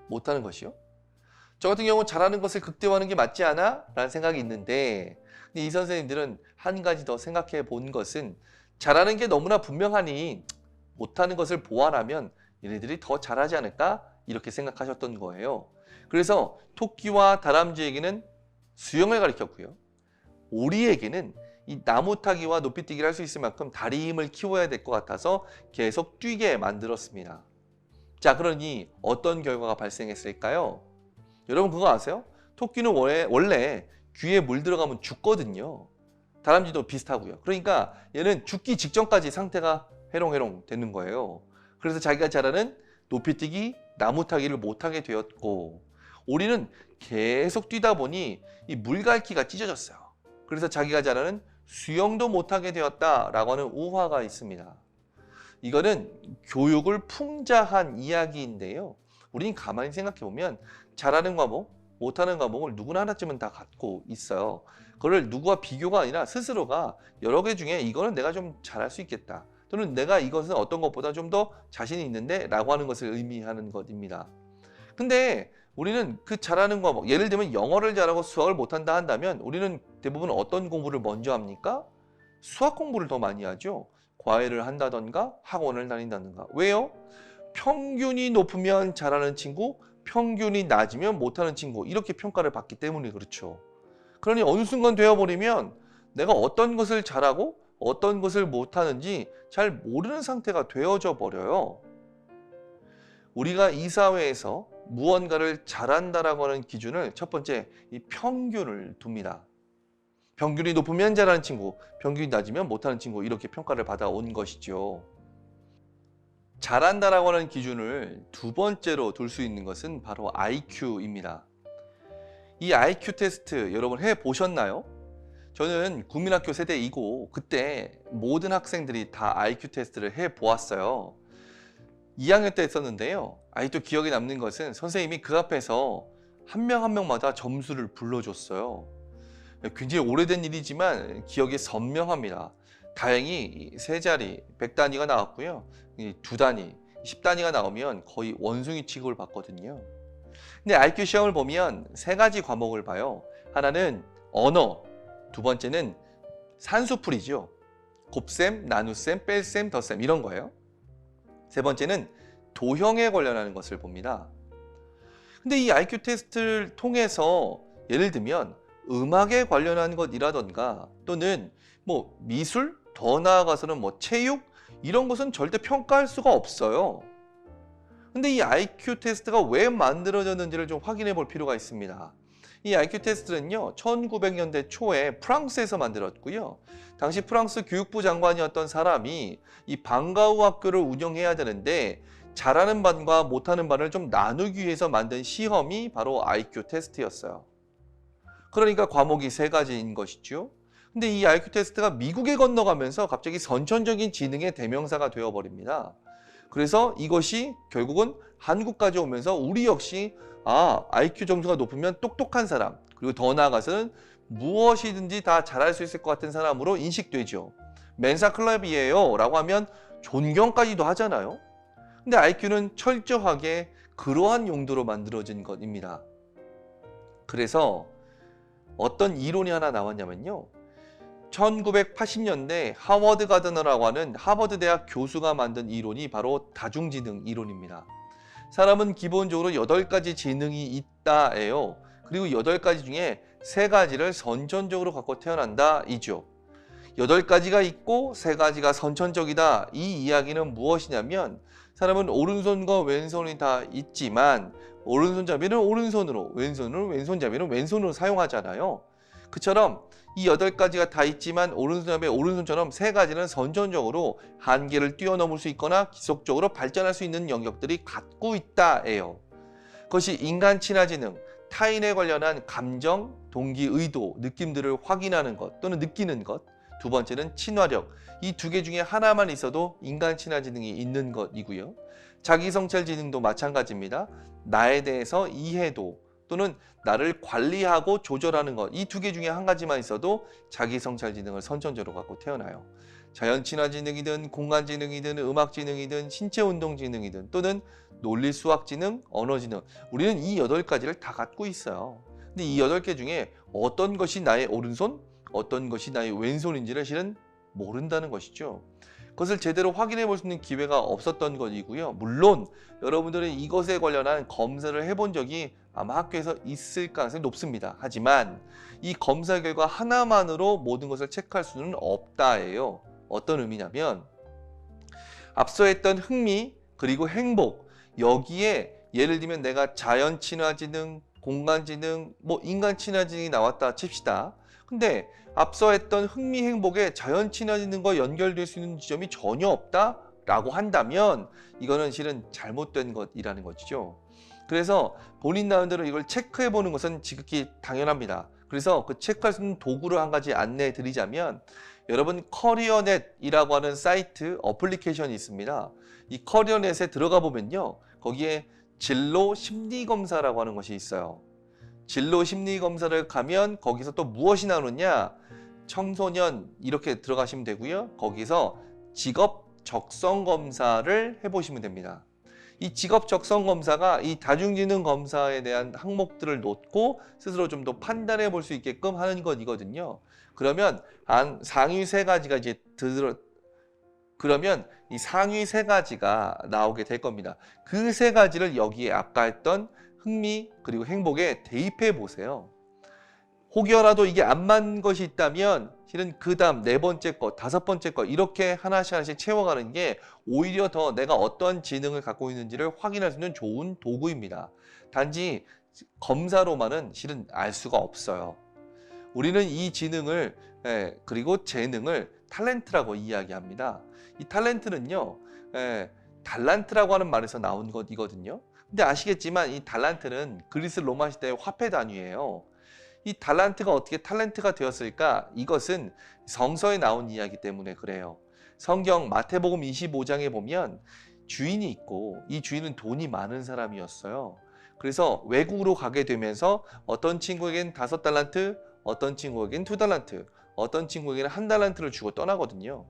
못하는 것이요? 저 같은 경우는 잘하는 것을 극대화하는 게 맞지 않아? 라는 생각이 있는데 이 선생님들은 한 가지 더 생각해 본 것은 잘하는 게 너무나 분명하니 못하는 것을 보완하면 얘네들이 더 잘하지 않을까? 이렇게 생각하셨던 거예요. 그래서 토끼와 다람쥐에게는 수영을 가르쳤고요. 오리에게는 이 나무 타기와 높이뛰기를 할 수 있을 만큼 다리 힘을 키워야 될 것 같아서 계속 뛰게 만들었습니다. 자, 그러니 어떤 결과가 발생했을까요? 여러분 그거 아세요? 토끼는 원래 귀에 물 들어가면 죽거든요. 다람쥐도 비슷하고요. 그러니까 얘는 죽기 직전까지 상태가 해롱해롱 되는 거예요. 그래서 자기가 잘하는 높이뛰기, 나무 타기를 못하게 되었고 오리는 계속 뛰다 보니 이 물갈퀴가 찢어졌어요. 그래서 자기가 잘하는 수영도 못하게 되었다라고 하는 우화가 있습니다. 이거는 교육을 풍자한 이야기인데요. 우린 가만히 생각해 보면 잘하는 과목, 못하는 과목을 누구나 하나쯤은 다 갖고 있어요. 그걸 누구와 비교가 아니라 스스로가 여러 개 중에 이거는 내가 좀 잘할 수 있겠다. 또는 내가 이것은 어떤 것보다 좀 더 자신이 있는데 라고 하는 것을 의미하는 것입니다. 근데 우리는 그 잘하는 과목, 예를 들면 영어를 잘하고 수학을 못한다 한다면 우리는 대부분 어떤 공부를 먼저 합니까? 수학 공부를 더 많이 하죠. 과외를 한다던가 학원을 다닌다던가. 왜요? 평균이 높으면 잘하는 친구, 평균이 낮으면 못하는 친구 이렇게 평가를 받기 때문에 그렇죠. 그러니 어느 순간 되어버리면 내가 어떤 것을 잘하고 어떤 것을 못하는지 잘 모르는 상태가 되어져 버려요. 우리가 이 사회에서 무언가를 잘한다라고 하는 기준을 첫 번째 이 평균을 둡니다. 평균이 높으면 잘하는 친구, 평균이 낮으면 못하는 친구 이렇게 평가를 받아온 것이죠. 잘한다라고 하는 기준을 두 번째로 둘 수 있는 것은 바로 IQ입니다. 이 IQ 테스트 여러분 해보셨나요? 저는 국민학교 세대이고 그때 모든 학생들이 다 IQ 테스트를 해보았어요. 2학년 때 했었는데요. 아직도 기억에 남는 것은 선생님이 그 앞에서 한 명 한 명마다 점수를 불러줬어요. 굉장히 오래된 일이지만 기억이 선명합니다. 다행히 세 자리 100단위가 나왔고요. 두 단위 10단위가 나오면 거의 원숭이 취급을 받거든요. 근데 IQ 시험을 보면 세 가지 과목을 봐요. 하나는 언어, 두 번째는 산수풀이죠. 곱셈, 나눗셈, 뺄셈, 덧셈 이런 거예요. 세 번째는 도형에 관련하는 것을 봅니다. 근데 이 IQ 테스트를 통해서 예를 들면 음악에 관련한 것이라던가 또는 뭐 미술, 더 나아가서는 뭐 체육 이런 것은 절대 평가할 수가 없어요. 근데 이 IQ 테스트가 왜 만들어졌는지를 좀 확인해 볼 필요가 있습니다. 이 IQ 테스트는요, 1900년대 초에 프랑스에서 만들었고요. 당시 프랑스 교육부 장관이었던 사람이 이 방과 후 학교를 운영해야 되는데 잘하는 반과 못하는 반을 좀 나누기 위해서 만든 시험이 바로 IQ 테스트였어요. 그러니까 과목이 세 가지인 것이죠. 근데 이 IQ 테스트가 미국에 건너가면서 갑자기 선천적인 지능의 대명사가 되어버립니다. 그래서 이것이 결국은 한국까지 오면서 우리 역시 IQ 점수가 높으면 똑똑한 사람, 그리고 더 나아가서는 무엇이든지 다 잘할 수 있을 것 같은 사람으로 인식되죠. 멘사 클럽이에요 라고 하면 존경까지도 하잖아요. 근데 IQ는 철저하게 그러한 용도로 만들어진 것입니다. 그래서 어떤 이론이 하나 나왔냐면요. 1980년대 하워드 가드너라고 하는 하버드 대학 교수가 만든 이론이 바로 다중지능 이론입니다. 사람은 기본적으로 8가지 지능이 있다예요. 그리고 8가지 중에 3가지를 선천적으로 갖고 태어난다 이죠. 8가지가 있고 3가지가 선천적이다. 이 이야기는 무엇이냐면 사람은 오른손과 왼손이 다 있지만 오른손잡이는 오른손으로, 왼손은 왼손잡이는 왼손으로 사용하잖아요. 그처럼 이 8가지가 다 있지만 오른손잡이 오른손처럼 3가지는 선천적으로 한계를 뛰어넘을 수 있거나 지속적으로 발전할 수 있는 영역들이 갖고 있다예요. 그것이 인간 친화지능, 타인에 관련한 감정, 동기, 의도, 느낌들을 확인하는 것 또는 느끼는 것. 두 번째는 친화력. 이 2개 중에 하나만 있어도 인간 친화지능이 있는 것이고요. 자기성찰지능도 마찬가지입니다. 나에 대해서 이해도 또는 나를 관리하고 조절하는 것. 이 2개 중에 한 가지만 있어도 자기성찰지능을 선천적으로 갖고 태어나요. 자연친화지능이든 공간지능이든 음악지능이든 신체운동지능이든 또는 논리수학지능, 언어지능. 우리는 이 8가지를 다 갖고 있어요. 근데 이 8개 중에 어떤 것이 나의 오른손, 어떤 것이 나의 왼손인지를 실은 모른다는 것이죠. 그것을 제대로 확인해 볼 수 있는 기회가 없었던 것이고요. 물론 여러분들은 이것에 관련한 검사를 해본 적이 아마 학교에서 있을 가능성이 높습니다. 하지만 이 검사 결과 하나만으로 모든 것을 체크할 수는 없다예요. 어떤 의미냐면 앞서 했던 흥미 그리고 행복 여기에 예를 들면 내가 자연친화지능, 공간지능, 인간친화지능이 나왔다 칩시다. 근데 앞서 했던 흥미 행복에 자연친화지능과 연결될 수 있는 지점이 전혀 없다라고 한다면 이거는 실은 잘못된 것이라는 것이죠. 그래서 본인 나름대로 이걸 체크해 보는 것은 지극히 당연합니다. 그래서 그 체크할 수 있는 도구를 한 가지 안내해 드리자면 여러분 커리어넷이라고 하는 사이트 어플리케이션이 있습니다. 이 커리어넷에 들어가 보면요. 거기에 진로 심리검사라고 하는 것이 있어요. 진로 심리검사를 가면 거기서 또 무엇이 나오느냐 청소년 이렇게 들어가시면 되고요. 거기서 직업 적성 검사를 해보시면 됩니다. 이 직업 적성 검사가 이 다중지능 검사에 대한 항목들을 놓고 스스로 좀 더 판단해 볼 수 있게끔 하는 것이거든요. 그러면 상위 3가지가 이제 그러면 이 상위 3가지가 나오게 될 겁니다. 그 3가지를 여기에 아까 했던 흥미 그리고 행복에 대입해 보세요. 혹여라도 이게 안 맞는 것이 있다면 실은 그 다음 4번째 것, 5번째 것 이렇게 하나씩 채워가는 게 오히려 더 내가 어떤 지능을 갖고 있는지를 확인할 수 있는 좋은 도구입니다. 단지 검사로만은 실은 알 수가 없어요. 우리는 이 지능을 그리고 재능을 탤런트라고 이야기합니다. 이 탤런트는요, 달란트라고 하는 말에서 나온 것이거든요. 근데 아시겠지만 이 달란트는 그리스 로마 시대의 화폐 단위예요. 이 달란트가 어떻게 탤런트가 되었을까? 이것은 성서에 나온 이야기 때문에 그래요. 성경 마태복음 25장에 보면 주인이 있고 이 주인은 돈이 많은 사람이었어요. 그래서 외국으로 가게 되면서 어떤 친구에겐 5달란트, 어떤 친구에겐 2달란트, 어떤 친구에게는 1달란트를 주고 떠나거든요.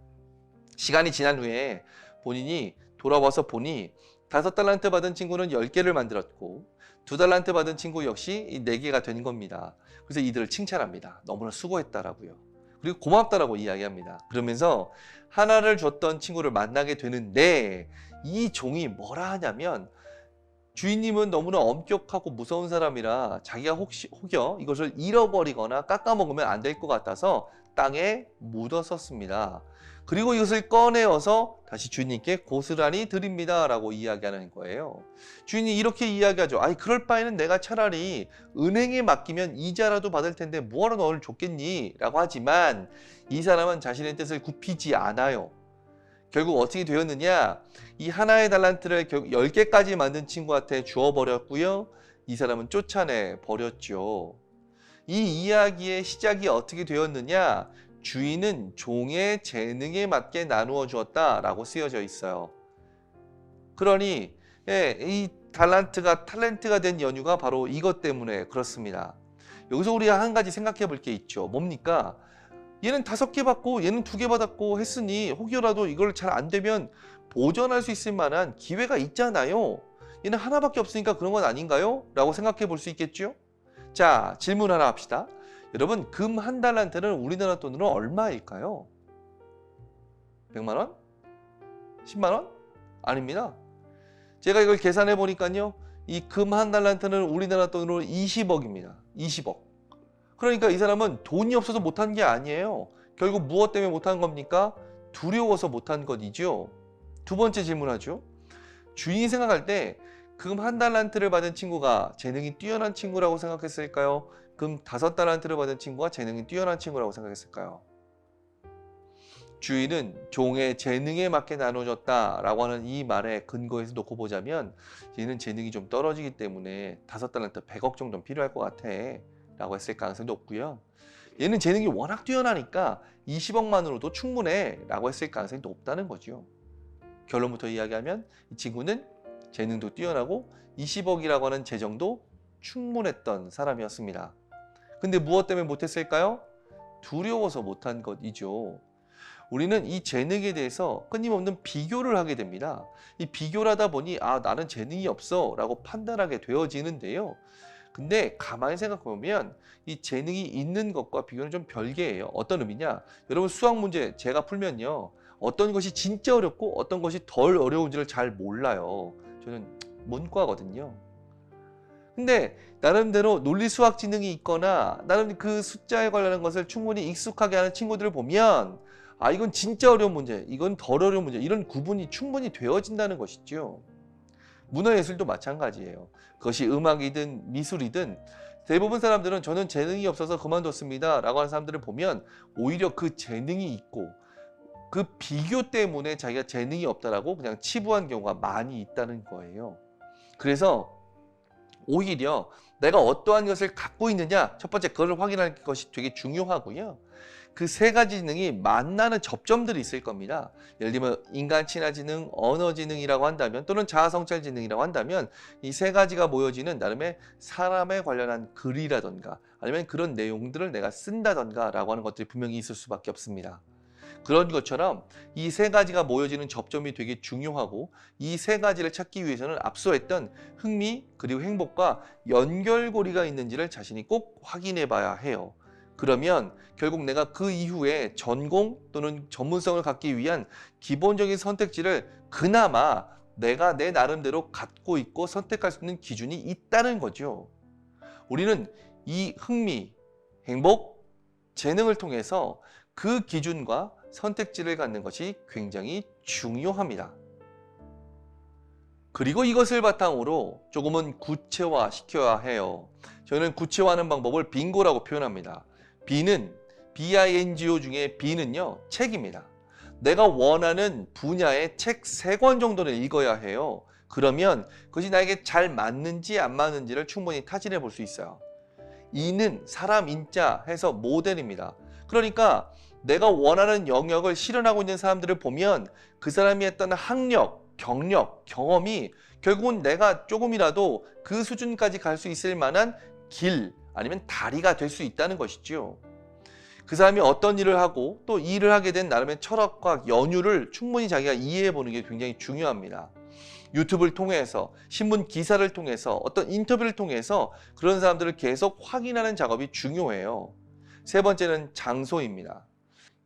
시간이 지난 후에 본인이 돌아와서 보니 5달란트 받은 친구는 10개를 만들었고 2달란트 받은 친구 역시 4개가 된 겁니다. 그래서 이들을 칭찬합니다. 너무나 수고했다라고요. 그리고 고맙다라고 이야기합니다. 그러면서 하나를 줬던 친구를 만나게 되는데 이 종이 뭐라 하냐면 주인님은 너무나 엄격하고 무서운 사람이라 자기가 혹여 이것을 잃어버리거나 깎아먹으면 안 될 것 같아서 땅에 묻었었습니다. 그리고 이것을 꺼내어서 다시 주인님께 고스란히 드립니다 라고 이야기하는 거예요. 주인이 이렇게 이야기하죠. 아니 그럴 바에는 내가 차라리 은행에 맡기면 이자라도 받을 텐데 뭐하러 너를 줬겠니? 라고 하지만 이 사람은 자신의 뜻을 굽히지 않아요. 결국 어떻게 되었느냐? 이 하나의 달란트를 결국 10개까지 만든 친구한테 주어버렸고요. 이 사람은 쫓아내 버렸죠. 이 이야기의 시작이 어떻게 되었느냐? 주인은 종의 재능에 맞게 나누어 주었다라고 쓰여져 있어요. 그러니 이 달란트가 탤런트가 된 연유가 바로 이것 때문에 그렇습니다. 여기서 우리가 한 가지 생각해 볼 게 있죠. 뭡니까? 얘는 5개 받고 얘는 2개 받았고 했으니 혹여라도 이걸 잘 안 되면 보전할 수 있을 만한 기회가 있잖아요. 얘는 하나밖에 없으니까 그런 건 아닌가요? 라고 생각해 볼 수 있겠죠? 자, 질문 하나 합시다. 여러분, 금 1달란트는 우리나라 돈으로 얼마일까요? 100만 원? 10만 원? 아닙니다. 제가 이걸 계산해 보니까요. 이 금 1달란트는 우리나라 돈으로 20억입니다. 20억. 그러니까 이 사람은 돈이 없어서 못한 게 아니에요. 결국 무엇 때문에 못한 겁니까? 두려워서 못한 것이죠. 두 번째 질문하죠. 주인이 생각할 때 금 1달란트를 받은 친구가 재능이 뛰어난 친구라고 생각했을까요? 금 5달란트를 받은 친구가 재능이 뛰어난 친구라고 생각했을까요? 주인은 종의 재능에 맞게 나눠줬다라고 하는 이 말에 근거해서 놓고 보자면 얘는 재능이 좀 떨어지기 때문에 5달란트 100억 정도는 필요할 것 같아 라고 했을 가능성이 높고요. 얘는 재능이 워낙 뛰어나니까 20억만으로도 충분해 라고 했을 가능성이 높다는 거죠. 결론부터 이야기하면 이 친구는 재능도 뛰어나고 20억이라고 하는 재정도 충분했던 사람이었습니다. 근데 무엇 때문에 못했을까요? 두려워서 못한 것이죠. 우리는 이 재능에 대해서 끊임없는 비교를 하게 됩니다. 이 비교를 하다 보니 나는 재능이 없어 라고 판단하게 되어지는데요. 근데 가만히 생각해보면 이 재능이 있는 것과 비교는 좀 별개예요. 어떤 의미냐? 여러분 수학 문제 제가 풀면요. 어떤 것이 진짜 어렵고 어떤 것이 덜 어려운지를 잘 몰라요. 저는 문과거든요. 근데 나름대로 논리 수학 지능이 있거나 나름 그 숫자에 관련한 것을 충분히 익숙하게 하는 친구들을 보면 이건 진짜 어려운 문제, 이건 덜 어려운 문제 이런 구분이 충분히 되어진다는 것이죠. 문화예술도 마찬가지예요. 그것이 음악이든 미술이든 대부분 사람들은 저는 재능이 없어서 그만뒀습니다 라고 하는 사람들을 보면 오히려 그 재능이 있고 그 비교 때문에 자기가 재능이 없다라고 그냥 치부한 경우가 많이 있다는 거예요. 그래서 오히려 내가 어떠한 것을 갖고 있느냐 첫 번째 그걸 확인하는 것이 되게 중요하고요. 그 3가지 지능이 만나는 접점들이 있을 겁니다. 예를 들면 인간 친화 지능, 언어 지능이라고 한다면 또는 자아 성찰 지능이라고 한다면 이 3가지가 모여지는 나름의 사람에 관련한 글이라던가 아니면 그런 내용들을 내가 쓴다던가 라고 하는 것들이 분명히 있을 수밖에 없습니다. 그런 것처럼 이 3가지가 모여지는 접점이 되게 중요하고 이 3가지를 찾기 위해서는 앞서 했던 흥미 그리고 행복과 연결고리가 있는지를 자신이 꼭 확인해 봐야 해요. 그러면 결국 내가 그 이후에 전공 또는 전문성을 갖기 위한 기본적인 선택지를 그나마 내가 내 나름대로 갖고 있고 선택할 수 있는 기준이 있다는 거죠. 우리는 이 흥미, 행복, 재능을 통해서 그 기준과 선택지를 갖는 것이 굉장히 중요합니다. 그리고 이것을 바탕으로 조금은 구체화 시켜야 해요. 저는 구체화하는 방법을 빙고라고 표현합니다. B는 BINGO 중에 B는요, 책입니다. 내가 원하는 분야의 책 3권 정도는 읽어야 해요. 그러면 그것이 나에게 잘 맞는지 안 맞는지를 충분히 타진해 볼 수 있어요. E는 사람 인자 해서 모델입니다. 그러니까 내가 원하는 영역을 실현하고 있는 사람들을 보면 그 사람이 했던 학력, 경력, 경험이 결국은 내가 조금이라도 그 수준까지 갈 수 있을 만한 길 아니면 다리가 될 수 있다는 것이죠. 그 사람이 어떤 일을 하고 또 이 일을 하게 된 나름의 철학과 연유를 충분히 자기가 이해해 보는 게 굉장히 중요합니다. 유튜브를 통해서, 신문 기사를 통해서, 어떤 인터뷰를 통해서 그런 사람들을 계속 확인하는 작업이 중요해요. 세 번째는 장소입니다.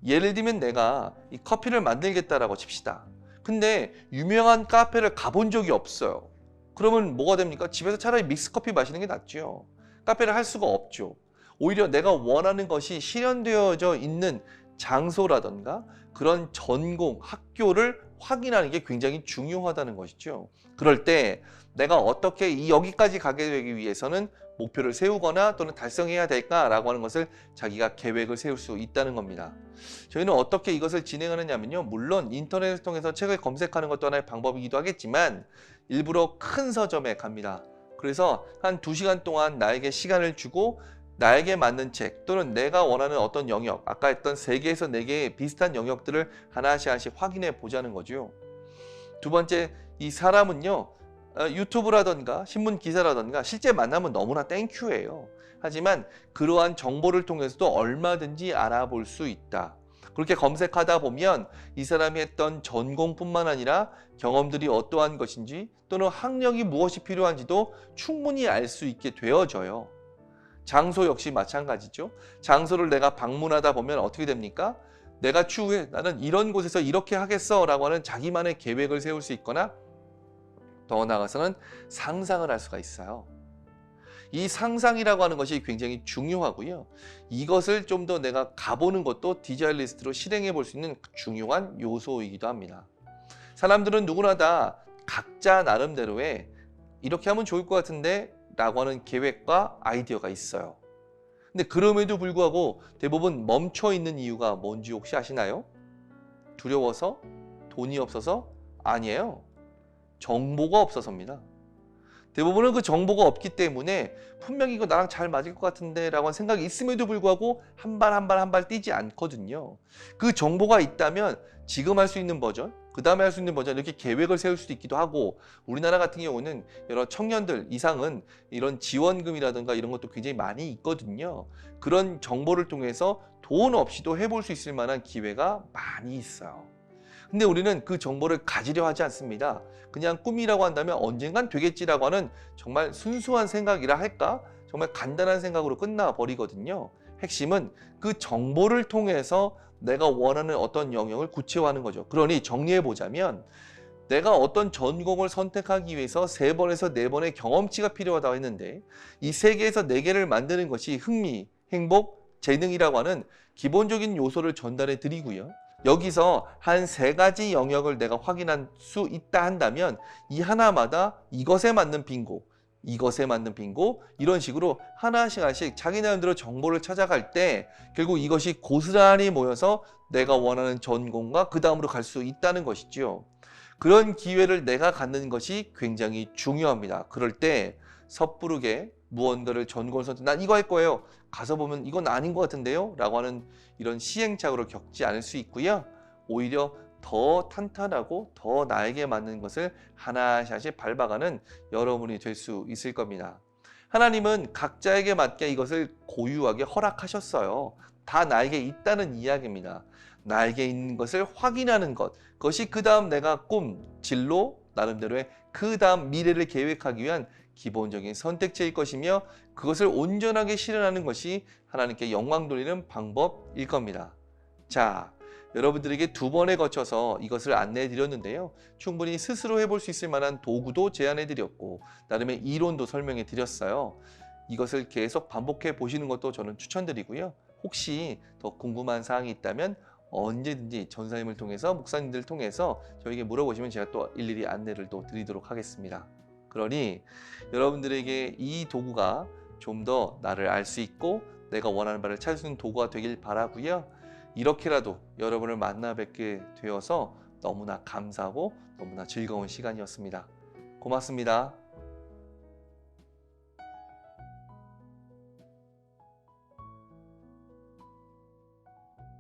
예를 들면 내가 이 커피를 만들겠다라고 칩시다. 근데 유명한 카페를 가본 적이 없어요. 그러면 뭐가 됩니까? 집에서 차라리 믹스커피 마시는 게 낫죠. 카페를 할 수가 없죠. 오히려 내가 원하는 것이 실현되어져 있는 장소라던가 그런 전공, 학교를 확인하는 게 굉장히 중요하다는 것이죠. 그럴 때 내가 어떻게 여기까지 가게 되기 위해서는 목표를 세우거나 또는 달성해야 될까라고 하는 것을 자기가 계획을 세울 수 있다는 겁니다. 저희는 어떻게 이것을 진행하느냐면요. 물론 인터넷을 통해서 책을 검색하는 것도 하나의 방법이기도 하겠지만 일부러 큰 서점에 갑니다. 그래서 한 2시간 동안 나에게 시간을 주고 나에게 맞는 책 또는 내가 원하는 어떤 영역, 아까 했던 3개에서 4개의 비슷한 영역들을 하나씩 확인해 보자는 거죠. 두 번째, 이 사람은요. 유튜브라던가 신문 기사라던가 실제 만나면 너무나 땡큐예요. 하지만 그러한 정보를 통해서도 얼마든지 알아볼 수 있다. 그렇게 검색하다 보면 이 사람이 했던 전공뿐만 아니라 경험들이 어떠한 것인지 또는 학력이 무엇이 필요한지도 충분히 알 수 있게 되어져요. 장소 역시 마찬가지죠. 장소를 내가 방문하다 보면 어떻게 됩니까? 내가 추후에 나는 이런 곳에서 이렇게 하겠어 라고 하는 자기만의 계획을 세울 수 있거나 더 나아가서는 상상을 할 수가 있어요. 이 상상이라고 하는 것이 굉장히 중요하고요. 이것을 좀 더 내가 가보는 것도 디자인 리스트로 실행해 볼 수 있는 중요한 요소이기도 합니다. 사람들은 누구나 다 각자 나름대로의 이렇게 하면 좋을 것 같은데 라고 하는 계획과 아이디어가 있어요. 근데 그럼에도 불구하고 대부분 멈춰 있는 이유가 뭔지 혹시 아시나요? 두려워서? 돈이 없어서? 아니에요. 정보가 없어서입니다. 대부분은 그 정보가 없기 때문에 분명히 이거 나랑 잘 맞을 것 같은데 라고 하는 생각이 있음에도 불구하고 한 발 뛰지 않거든요. 그 정보가 있다면 지금 할 수 있는 버전, 그 다음에 할 수 있는 버전 이렇게 계획을 세울 수도 있기도 하고 우리나라 같은 경우는 여러 청년들 이상은 이런 지원금이라든가 이런 것도 굉장히 많이 있거든요. 그런 정보를 통해서 돈 없이도 해볼 수 있을 만한 기회가 많이 있어요. 근데 우리는 그 정보를 가지려 하지 않습니다. 그냥 꿈이라고 한다면 언젠간 되겠지라고 하는 정말 순수한 생각이라 할까? 정말 간단한 생각으로 끝나버리거든요. 핵심은 그 정보를 통해서 내가 원하는 어떤 영역을 구체화하는 거죠. 그러니 정리해보자면 내가 어떤 전공을 선택하기 위해서 3번에서 4번의 경험치가 필요하다고 했는데 이 3개에서 4개를 만드는 것이 흥미, 행복, 재능이라고 하는 기본적인 요소를 전달해 드리고요. 여기서 한 3가지 영역을 내가 확인할 수 있다 한다면 이 하나마다 이것에 맞는 빙고, 이것에 맞는 빙고 이런 식으로 하나씩 자기 나름대로 정보를 찾아갈 때 결국 이것이 고스란히 모여서 내가 원하는 전공과 그 다음으로 갈 수 있다는 것이죠. 그런 기회를 내가 갖는 것이 굉장히 중요합니다. 그럴 때 섣부르게 무언가를 전공을 선택, 난 이거 할 거예요. 가서 보면 이건 아닌 것 같은데요? 라고 하는 이런 시행착오를 겪지 않을 수 있고요. 오히려 더 탄탄하고 더 나에게 맞는 것을 하나씩 밟아가는 여러분이 될 수 있을 겁니다. 하나님은 각자에게 맞게 이것을 고유하게 허락하셨어요. 다 나에게 있다는 이야기입니다. 나에게 있는 것을 확인하는 것, 그것이 그 다음 내가 꿈, 진로, 나름대로의 그 다음 미래를 계획하기 위한 기본적인 선택지일 것이며 그것을 온전하게 실현하는 것이 하나님께 영광 돌리는 방법일 겁니다. 자, 여러분들에게 2번에 거쳐서 이것을 안내해 드렸는데요. 충분히 스스로 해볼 수 있을 만한 도구도 제안해 드렸고 나름의 이론도 설명해 드렸어요. 이것을 계속 반복해 보시는 것도 저는 추천드리고요. 혹시 더 궁금한 사항이 있다면 언제든지 전사님을 통해서 목사님들 통해서 저에게 물어보시면 제가 또 일일이 안내를 또 드리도록 하겠습니다. 그러니 여러분들에게 이 도구가 좀 더 나를 알 수 있고 내가 원하는 바를 찾을 수 있는 도구가 되길 바라고요. 이렇게라도 여러분을 만나 뵙게 되어서 너무나 감사하고 너무나 즐거운 시간이었습니다. 고맙습니다.